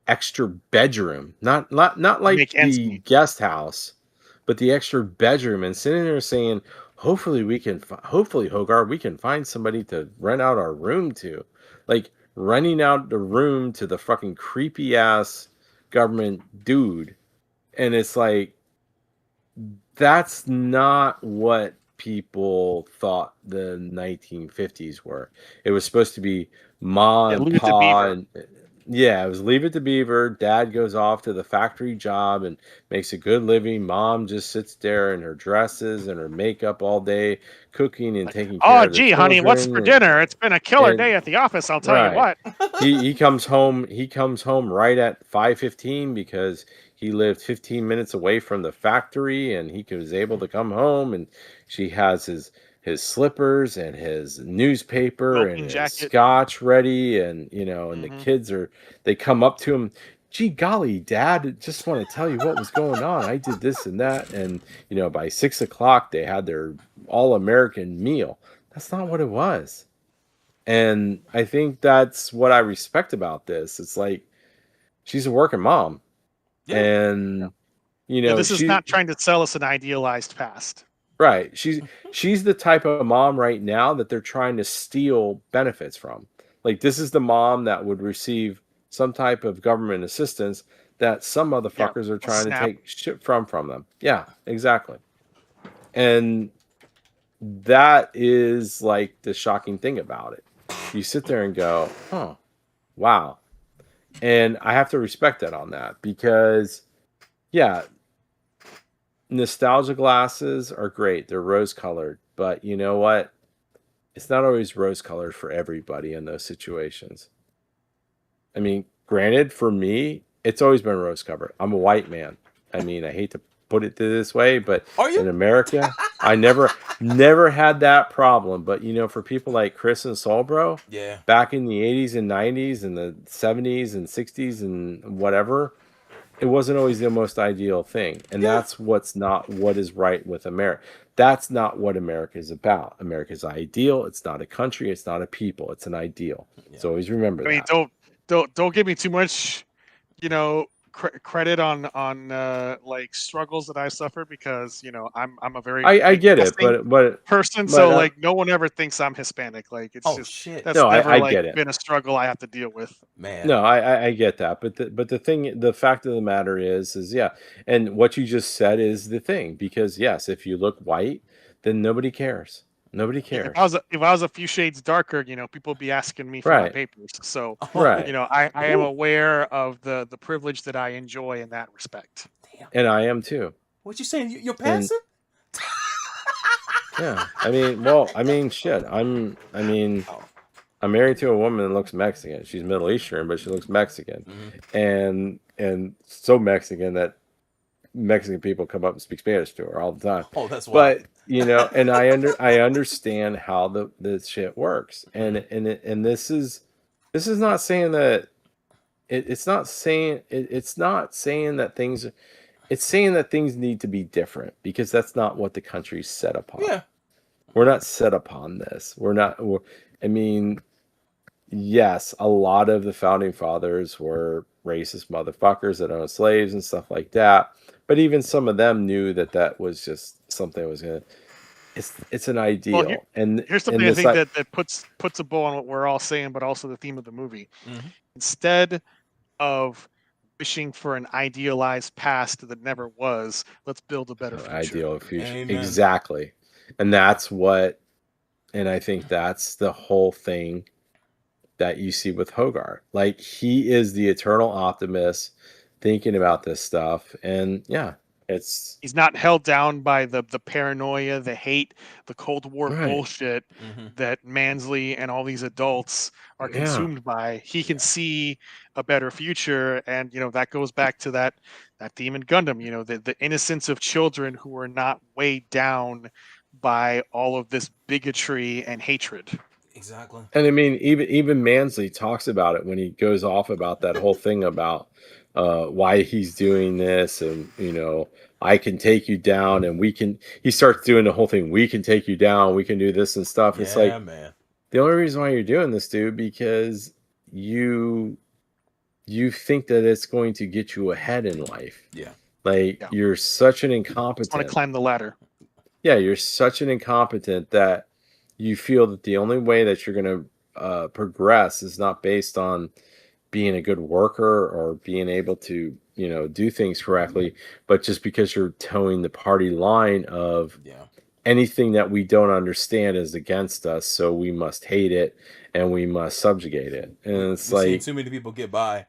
extra bedroom, not To like make ends the meet. guest house, but the extra bedroom, and sitting there saying, "Hopefully we can, hopefully Hogarth, we can find somebody to rent out our room to," like renting out the room to the fucking creepy ass government dude, and it's like that's not what people thought the 1950s were. It was supposed to be ma Yeah, and leave it to pa, Beaver. and yeah, it was leave it to Beaver. Dad goes off to the factory job and makes a good living. Mom just sits there in her dresses and her makeup all day, cooking and Like, taking care oh of the gee, honey, what's for children. dinner? It's been a killer And day at the office, I'll tell you right. what. He comes home, right at 5:15, because he lived 15 minutes away from the factory, and he was able to come home, and she has his slippers and his newspaper and Smoking his jacket. scotch ready, and and the Hmm. kids they come up to him, "Gee golly, Dad, just want to tell you what was going on. I did this and that." And by 6 o'clock they had their all-American meal. That's not what it was. And I think that's what I respect about this. It's like she's a working mom, Yeah. Yeah. and Yeah, this is she not trying to sell us an idealized past. right. She's the type of mom right now that they're trying to steal benefits from. Like, this is the mom that would receive some type of government assistance that some Yeah, motherfuckers are a trying to snap. take shit from them. Yeah, exactly. And that is like the shocking thing about it. You sit there and go, "Oh, wow." And I have to respect that on that, because, yeah, nostalgia glasses are great. They're rose colored, but you know what? It's not always rose colored for everybody in those situations. I mean, granted, for me, it's always been rose colored. I'm a white man. I mean, I hate to put it this way, but Are you? in America, I never had that problem. But for people like Chris and Solbro, Yeah. back in the 80s and 90s and the 70s and 60s and whatever, it wasn't always the most ideal thing. And Yeah. that's not what is right with America. That's not what America is about. America's ideal. It's not a country. It's not a people. It's an ideal. Yeah. So always remember I mean, that. don't give me too much, credit on like struggles that I suffered, because I'm a very I get it, guessing person, but so like no one ever thinks I'm Hispanic. Like, it's Oh just, shit, that's no, never I like get it. been a struggle I have to deal with. man. No, I get that, but the fact of the matter is yeah, and what you just said is the thing, because yes, if you look white, then nobody cares. Nobody Yeah, cares. if I was a few shades darker, people would be asking me for my Right, papers. So, Oh, right, I am aware of the privilege that I enjoy in that respect. damn. and I am too. What you saying? You're And passing? yeah, I mean, well, I mean, shit. I mean, Oh. I'm married to a woman that looks Mexican. She's Middle Eastern, but she looks Mexican, Mm-hmm. and so Mexican that Mexican people come up and speak Spanish to her all the time. Oh, that's wild. But and I understand how the shit works, and this is not saying that it's not saying that things. it's saying that things need to be different because that's not what the country's set upon. Yeah. We're not set upon this. I mean, yes, a lot of the founding fathers were racist motherfuckers that owned slaves and stuff like that. But even some of them knew that that was just something that was gonna. It's an ideal, Well, and here's something I think that puts a bow on what we're all saying, but also the theme of the movie. Mm-hmm. Instead of wishing for an idealized past that never was, let's build a better future. Ideal future, Amen. exactly, and that's what, and I think that's the whole thing that you see with Hogarth. Like, he is the eternal optimist, thinking about this stuff, and yeah. He's not held down by the paranoia, the hate, the Cold War bullshit that Mansley and all these adults are consumed by. He can see a better future, and that goes back to that theme in Gundam. The innocence of children who are not weighed down by all of this bigotry and hatred. Exactly. And I mean, even Mansley talks about it when he goes off about that whole thing about why he's doing this, and I can take you down, and he starts doing the whole thing, we can take you down, we can do this and stuff. It's like, man, the only reason why you're doing this, dude, because you think that it's going to get you ahead in life. You're such an incompetent. I want to climb the ladder. Yeah, you're such an incompetent that you feel that the only way that you're going to progress is not based on being a good worker or being able to, do things correctly, but just because you're towing the party line of anything that we don't understand is against us, so we must hate it and we must subjugate it. And it's we've like, seen too many people get by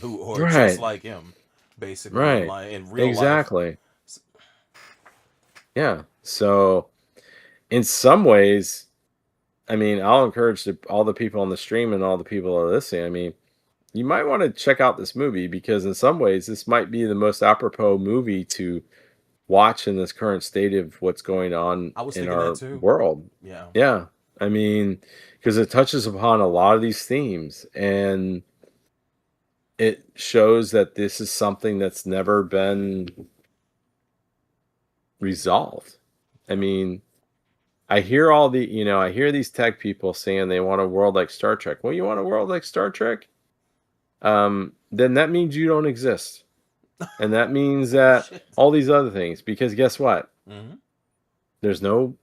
who are just like him, basically, in real life. Yeah. So in some ways, I mean, I'll encourage all the people on the stream and all the people that are listening. I mean, you might want to check out this movie, because in some ways this might be the most apropos movie to watch in this current state of what's going on in our world. Yeah. I mean, because it touches upon a lot of these themes, and it shows that this is something that's never been resolved. I mean, I hear I hear these tech people saying they want a world like Star Trek. Well, you want a world like Star Trek? Then that means you don't exist. And that means that all these other things, because guess what? There's no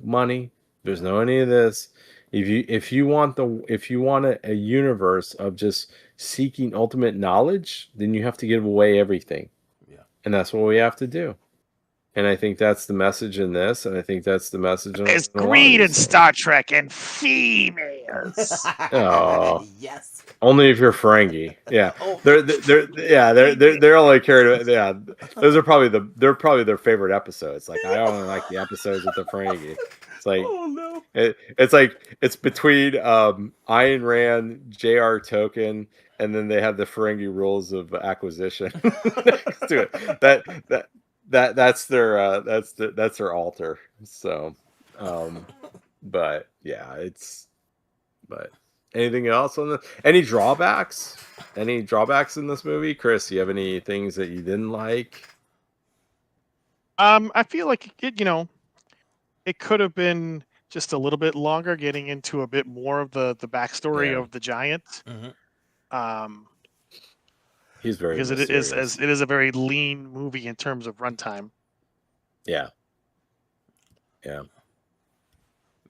money. There's no any of this. If you want a universe of just seeking ultimate knowledge, then you have to give away everything. And that's what we have to do. And I think that's the message in this, and I think that's the message in There's greed in Star Trek and females. Oh, yes. Only if you're Ferengi. Yeah, they're only carried. Yeah, those are probably their favorite episodes. Like, I only like the episodes with the Ferengi. It's like, oh no, it's like it's between Ayn Rand, J.R. Tolkien, and then they have the Ferengi rules of acquisition next to it. That's their altar. So, but yeah, but anything else on any drawbacks? Any drawbacks in this movie, Chris? You have any things that you didn't like? I feel like it could have been just a little bit longer, getting into a bit more of the backstory of the giant. He's very, because it is a very lean movie in terms of runtime. Yeah.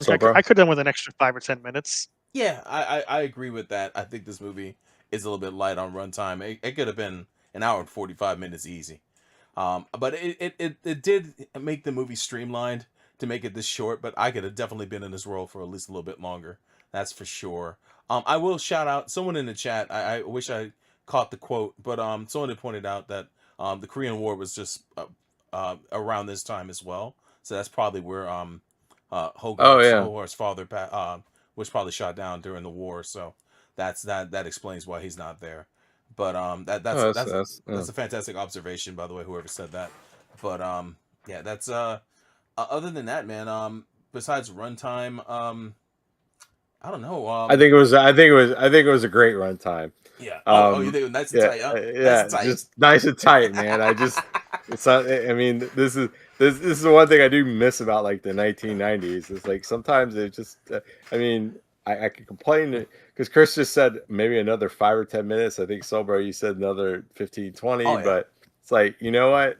So I could have done with an extra 5 or 10 minutes. Yeah, I agree with that. I think this movie is a little bit light on runtime. It could have been an hour and 45 minutes easy. But it did make the movie streamlined to make it this short, but I could have definitely been in this role for at least a little bit longer. That's for sure. I will shout out someone in the chat. I wish I caught the quote, but someone had pointed out that the Korean War was just around this time as well. So that's probably where Hogarth's father was probably shot down during the war. So that explains why he's not there. But that's a fantastic observation, by the way, whoever said that. But yeah, that's other than that, man. Besides runtime, I don't know. I think it was a great runtime. Yeah. Oh, you think it was nice and Yeah, tight? Huh? Nice yeah, and tight. just nice and tight, man. It's not. I mean, this is the one thing I do miss about like the 1990s. It's like sometimes it just. I mean, I could complain because Chris just said maybe another 5 or 10 minutes. I think Sobro, you said another 15, 20, Oh, yeah. but it's like, you know what?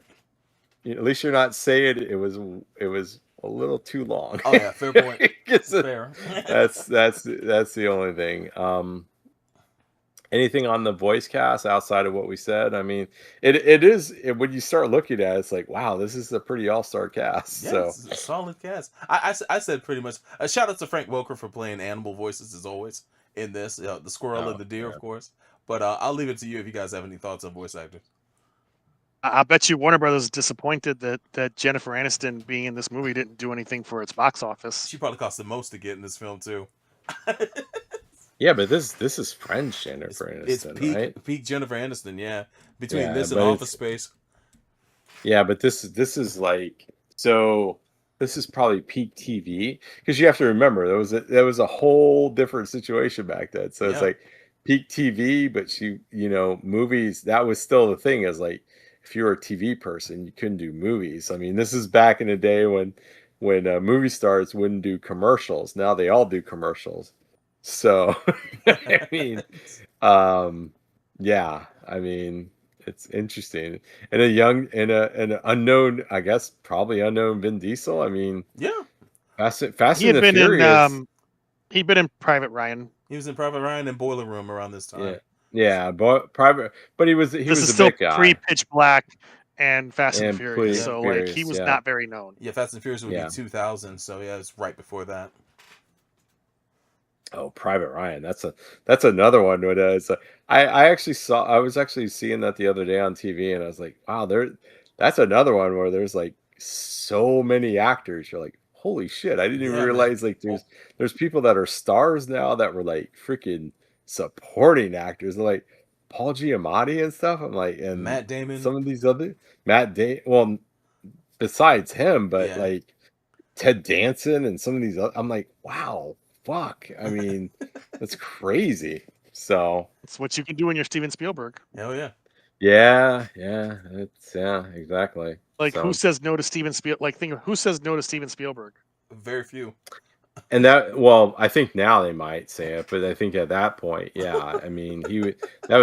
At least you're not saying it was a little too long. Oh yeah, fair point. Fair. That's the only thing. Anything on the voice cast outside of what we said? I mean, it is when you start looking at it, it's like, wow, this is a pretty all-star cast. Yeah, So it's a solid cast. I said pretty much. A shout out to Frank Welker for playing animal voices as always in this. The squirrel and the deer, of course. But I'll leave it to you if you guys have any thoughts on voice actors. I bet you Warner Brothers is disappointed that Jennifer Aniston being in this movie didn't do anything for its box office. She probably cost the most to get in this film too. yeah, but this is French Jennifer It's Aniston, right? peak Jennifer Aniston, yeah. Between Yeah, this and but Office Space. Yeah, but this is like, so this is probably peak TV because you have to remember there was a whole different situation back then. So it's Yeah. like peak TV, but movies, that was still the thing, is like if you were a TV person, you couldn't do movies. I mean, this is back in the day when movie stars wouldn't do commercials. Now they all do commercials. So I mean, yeah, I mean, it's interesting. And an unknown, I guess, probably unknown Vin Diesel. I mean, Yeah. Fast He and had the been Furious. he'd been in Private Ryan. He was in Private Ryan and Boiler Room around this time. Yeah, but he was This a is still big guy. pre-Pitch Black and Fast and And Furious, Furious, so like he was yeah. not very known. Yeah, Fast and Furious would Yeah. be 2000, so yeah, it's right before that. Oh, Private Ryan. That's another one. I was actually seeing that the other day on TV, and I was like, wow, that's another one where there's like so many actors. You're like, holy shit! I didn't even Yeah, man. realize like there's people that are stars now that were like freaking supporting actors, They're like Paul Giamatti and stuff. I'm like, and Matt Damon. some of these other well, besides him, but Yeah. like Ted Danson and some of these other, I'm like, wow, fuck. I mean, that's crazy. So It's what you can do when you're Steven Spielberg. Hell yeah. yeah, exactly. Like So, who says no to Steven Spielberg? Like think of who says no to Steven Spielberg? Very few. and that, well, I think now they might say it, but I think at that point, yeah, I mean, that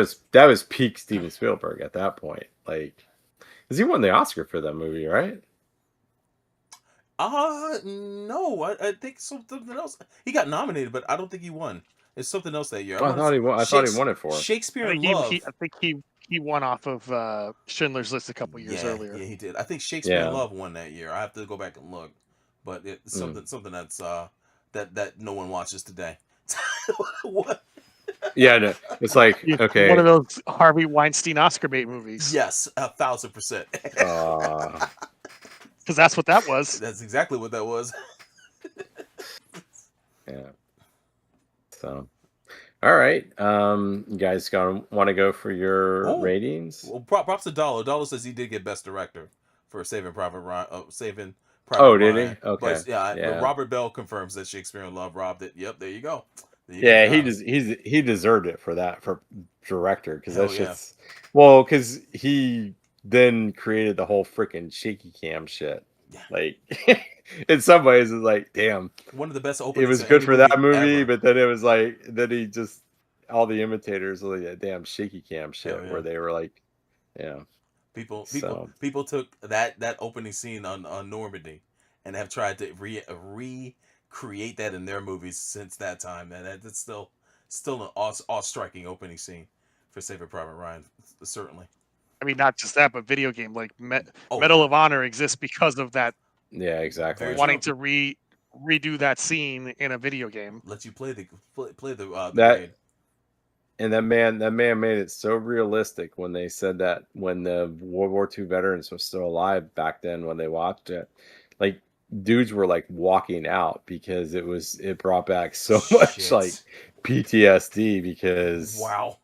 was peak Steven Spielberg at that point. Like, because he won the Oscar for that movie, right? No, I think something else. He got nominated, but I don't think he won. It's something else that year. I thought he won. I thought he won it for. Shakespeare I in think Love. I think he won off of Schindler's List a couple years earlier. Yeah, he did. I think Shakespeare in Yeah. Love won that year. I have to go back and look, but it's something that's that no one watches today. What? Yeah, no, it's like, okay, One of those Harvey Weinstein Oscar bait movies. Yes, 1,000%. Because that's what that was. That's exactly what that was. yeah. So, all right, you guys want to go for your ratings? Well, props to Dollar. Dollar says he did get Best Director for Saving Private Ryan. Saving Private Oh, Ryan. did he? Okay. But, yeah, Yeah. Robert Bell confirms that Shakespeare in Love robbed it. Yep, there you go. Yeah, he deserved it for that, for director, because Hell that's yeah. just, well, because he then created the whole freaking shaky cam shit. Yeah. Like, in some ways, it's like, damn, One of the best it openings. was of good any for that movie, ever. but then it was like, then he just, all the imitators were like that damn shaky cam shit, Hell yeah. where they were like, yeah. People took that opening scene on Normandy and have tried to recreate that in their movies since that time, and it's still an awe-striking opening scene for Saving Private Ryan, certainly. I mean, not just that, but video game like Oh, Medal of Honor exists because of that. Yeah, exactly. Very Wanting to redo that scene in a video game. Let you play the That- grade. And that man made it so realistic when they said that when the World War II veterans were still alive back then when they watched it, like dudes were like walking out because it brought back so much Shit. like PTSD, because Wow.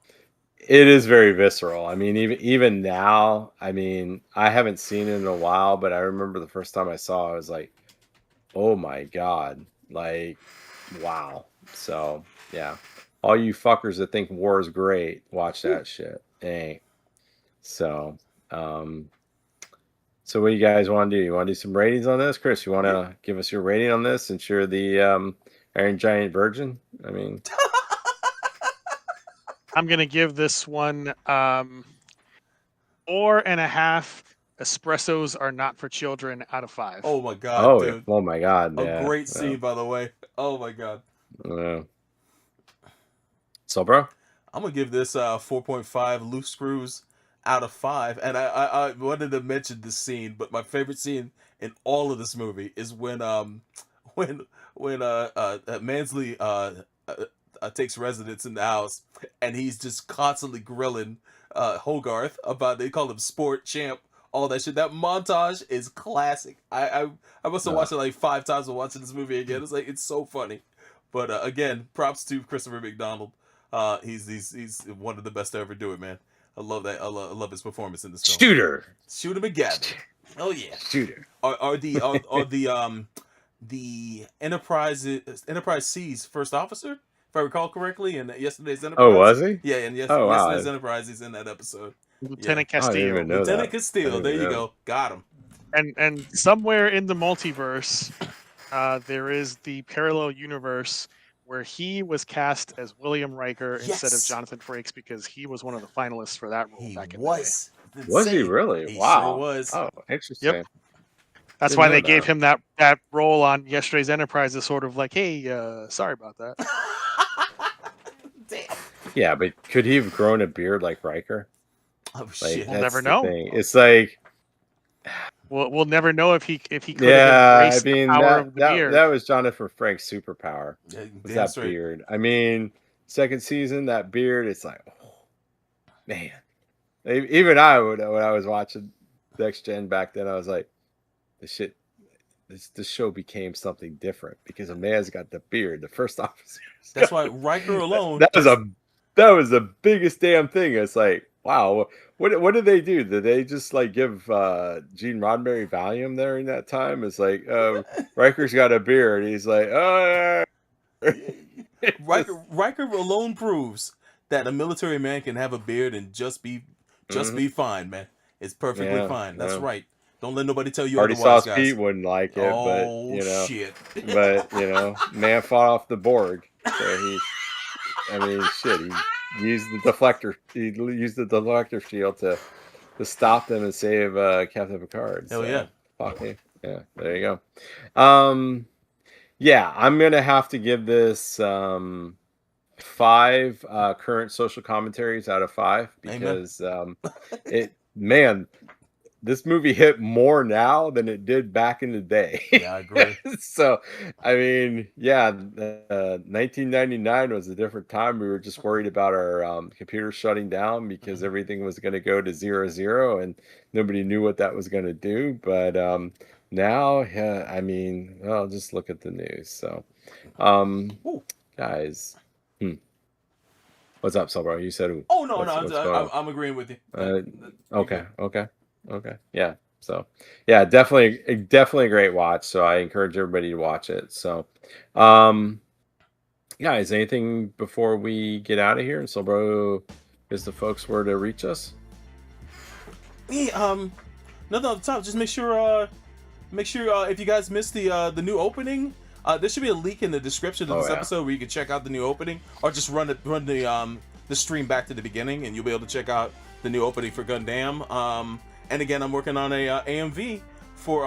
it is very visceral. I mean, even now, I mean, I haven't seen it in a while, but I remember the first time I saw it, I was like, oh my God, like, wow. So yeah, all you fuckers that think war is great, watch that shit. Hey, so so what do you guys want to do? You want to do some ratings on this, Chris? You want to give us your rating on this since you're the Iron Giant Virgin? I mean, I'm gonna give this one 4.5 espressos are not for children out of 5. Oh my god, dude! Oh my god, A yeah, great scene, by the way. Oh my god. So, bro, I'm gonna give this 4.5 loose screws out of 5. And I wanted to mention this scene, but my favorite scene in all of this movie is when Mansley takes residence in the house, and he's just constantly grilling Hogarth about, they call him Sport Champ, all that shit. That montage is classic. I must have watched it like 5 times while watching this movie again. It's like, it's so funny. But again, props to Christopher McDonald. He's one of the best to ever do it, man. I love that. I love his performance in this film. Shooter McGavin. Oh yeah. Shooter. Are the Enterprise C's first officer, if I recall correctly, in yesterday's Enterprise. Oh, was he? Yeah, and yesterday's Enterprise, he's in that episode. Lieutenant Yeah. Castillo. Lieutenant Castillo. There you go. Got him. And somewhere in the multiverse, there is the parallel universe where he was cast as William Riker instead of Jonathan Frakes, because he was one of the finalists for that role back in the day. Was he really? He Wow. sure was. Oh, interesting. Yep. That's why they gave him that role on yesterday's Enterprise, as sort of like, hey, sorry about that. Damn. Yeah, but could he have grown a beard like Riker? Oh Like, shit. We'll never the know. thing. It's like, We'll never know if he could have yeah, I embraced mean, the power of the beard. that was Jonathan Frakes' superpower. Yeah, Was damn that straight. beard? I mean, second season, that beard, it's like, oh, man. Even I would, when I was watching Next Gen back then, I was like, this show became something different because a man's got the beard. The first officer. That's why Riker alone. That was the biggest damn thing. It's like, wow, what did they do? Did they just like give Gene Roddenberry Valium there in that time? It's like, Riker's got a beard. He's like, oh. Riker alone proves that a military man can have a beard and just be fine, man. It's perfectly fine. That's right. Don't let nobody tell you Party otherwise, Sauce guys. Pete wouldn't like it, Oh, but you know, shit. but you know, man fought off the Borg, so he used the deflector. He used the deflector shield to stop them and save Captain Picard. Hell so, yeah. fuck me. Yeah, there you go. Yeah, I'm gonna have to give this 5 current social commentaries out of 5 because this movie hit more now than it did back in the day. Yeah, I agree. So, I mean, yeah, 1999 was a different time. We were just worried about our computers shutting down because everything was going to go to 0, and nobody knew what that was going to do. But now, yeah, I mean, well, just look at the news. So, guys, what's up, Sobro? You said, oh no, I'm agreeing with you. Okay. Yeah. So, yeah, definitely a great watch. So I encourage everybody to watch it. So, guys, anything before we get out of here? So, bro, is the folks where to reach us? Nothing off the top. Just make sure if you guys missed the new opening, there should be a link in the description of this episode where you can check out the new opening, or just run the stream back to the beginning, and you'll be able to check out the new opening for Gundam. And again, I'm working on a AMV for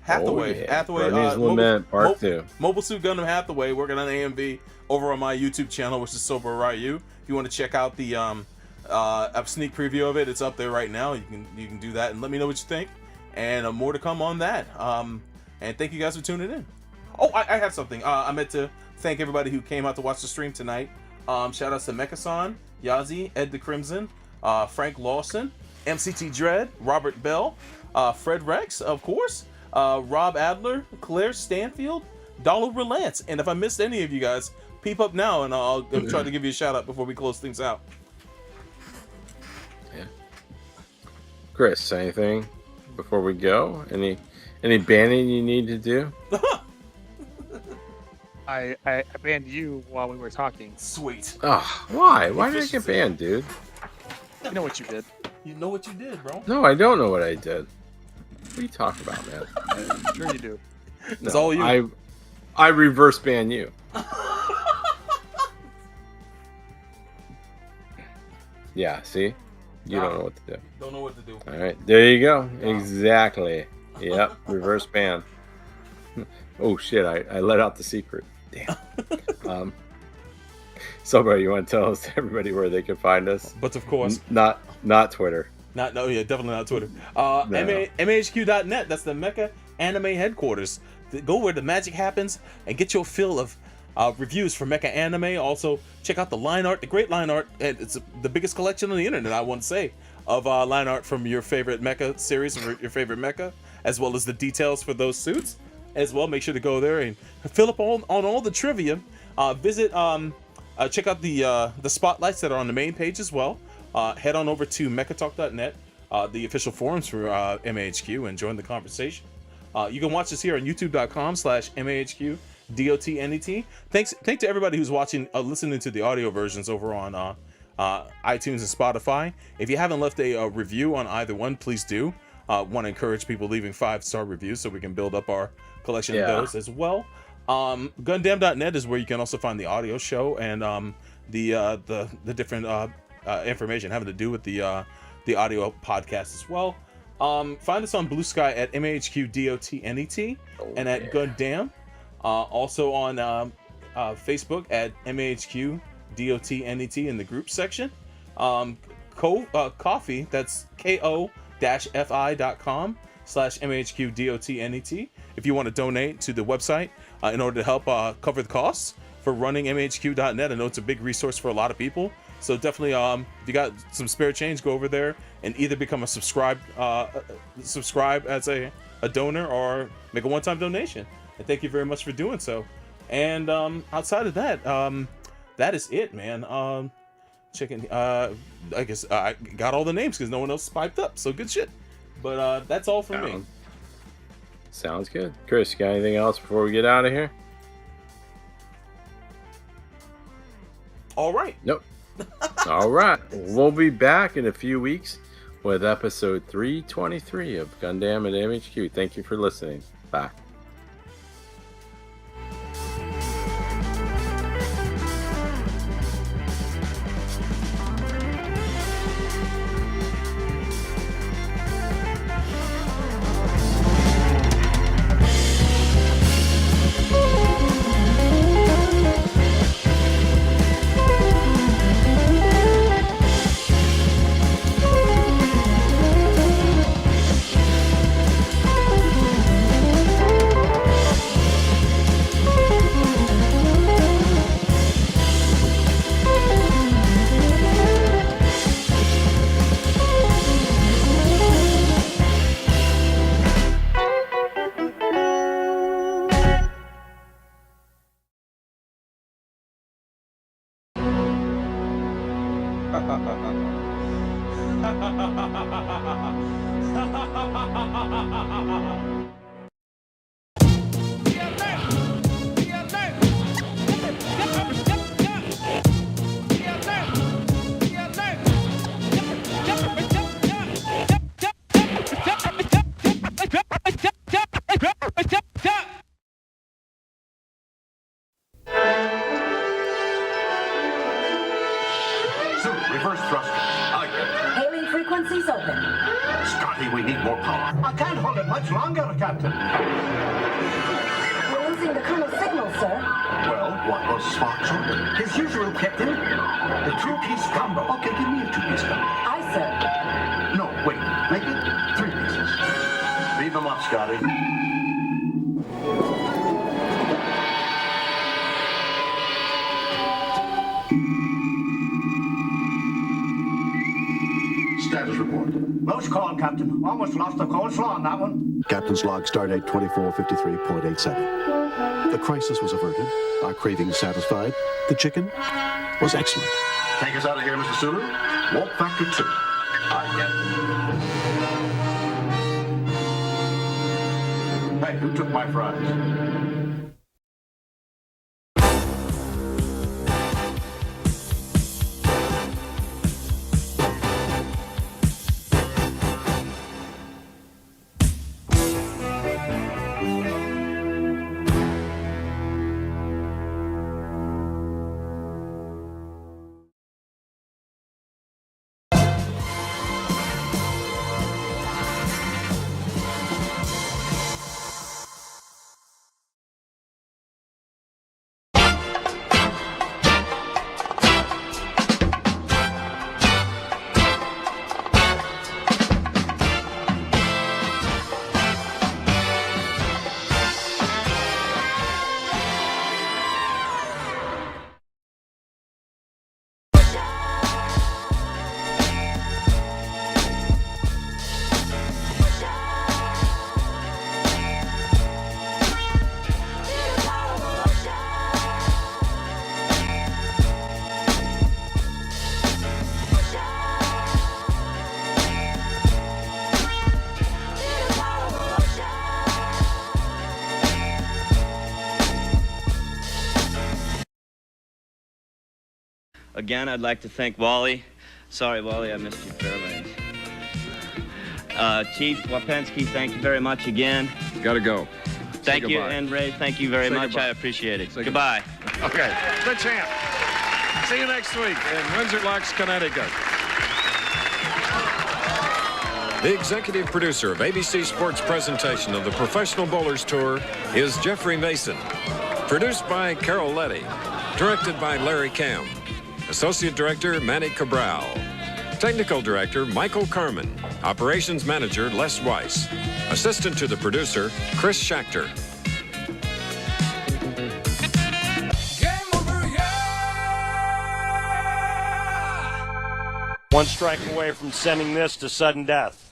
Hathaway. Hathaway Part 2. Mobile Suit Gundam Hathaway, working on AMV over on my YouTube channel, which is Sober Ryu. If you want to check out the a sneak preview of it, it's up there right now. You can do that and let me know what you think. And more to come on that. And thank you guys for tuning in. Oh, I have something. I meant to thank everybody who came out to watch the stream tonight. Shout outs to Mecha-san, Yazi, Ed the Crimson, Frank Lawson, MCT Dread, Robert Bell, Fred Rex, of course, Rob Adler, Claire Stanfield, Dollar Relance. And if I missed any of you guys, peep up now and I'll try to give you a shout out before we close things out. Yeah. Chris, anything before we go? Any banning you need to do? I banned you while we were talking. Sweet. Oh, why? Why did I get banned, dude? You know what you did. You know what you did, bro. No, I don't know what I did. What are you talking about, man? Sure you do. It's all you. I reverse ban you. Yeah, see? You don't know what to do. Don't know what to do. All right, there you go. Exactly. Yep, reverse ban. Oh shit! I let out the secret. Damn. So, you want to tell us everybody where they can find us? But of course, not Twitter. Definitely not Twitter. No. MAHQ.net. That's the Mecha anime headquarters. Go where the magic happens and get your fill of reviews for Mecha anime. Also, check out the line art, the great line art. And it's the biggest collection on the internet, I want to say, of line art from your favorite Mecha series, or your favorite Mecha, as well as the details for those suits. As well, make sure to go there and fill up on all the trivia. Check out the spotlights that are on the main page as well. Head on over to MechaTalk.net, the official forums for MAHQ, and join the conversation. You can watch us here on YouTube.com/MAHQDotNet. Thanks to everybody who's watching, listening to the audio versions over on iTunes and Spotify. If you haven't left a review on either one, please do. Want to encourage people leaving 5-star reviews so we can build up our collection of those as well. Gundamn.net is where you can also find the audio show and the different information having to do with the audio podcast as well. Find us on BlueSky at MAHQDotNet and at Gundamn. Also on Facebook at MAHQDotNet in the group section. Coffee, that's ko-fi.com/MAHQDotNet if you want to donate to the website in order to help cover the costs for running MAHQ.net. I know it's a big resource for a lot of people. So definitely, if you got some spare change, go over there and either become a subscribe as a donor or make a one-time donation. And thank you very much for doing so. And outside of that, that is it, man. I guess I got all the names because no one else spiked up. So good shit. But that's all for me. Sounds good. Chris, you got anything else before we get out of here? All right. Nope. All right. We'll be back in a few weeks with episode 323 of Gundam and MHQ. Thank you for listening. Bye. Reverse thrusters. Hailing frequencies open. Scotty, we need more power. I can't hold it much longer, Captain. We're losing the Colonel's signal, sir. Well, what was Spock's order? His usual, Captain. The two-piece combo. Okay, give me a two-piece combo. Aye, sir. No, wait. Make it 3 pieces. Leave them up, Scotty. Status report. Close call, Captain. Almost lost the coleslaw on that one. Captain's log, stardate 2453.87. The crisis was averted. Our cravings satisfied. The chicken was excellent. Take us out of here, Mr. Sulu. Warp factor 2. Hey, who took my fries? Again, I'd like to thank Wally. Sorry, Wally, I missed you, Fairlanes. Chief Wapensky, thank you very much again. Gotta go. Thank you, and Ray, thank you very much. Goodbye. I appreciate it. Say Goodbye. Okay, the champ. See you next week in Windsor Locks, Connecticut. The executive producer of ABC Sports' presentation of the Professional Bowlers Tour is Jeffrey Mason. Produced by Carol Letty. Directed by Larry Camp. Associate Director Manny Cabral. Technical Director Michael Carmen. Operations Manager Les Weiss. Assistant to the producer Chris Schachter. One strike away from sending this to sudden death.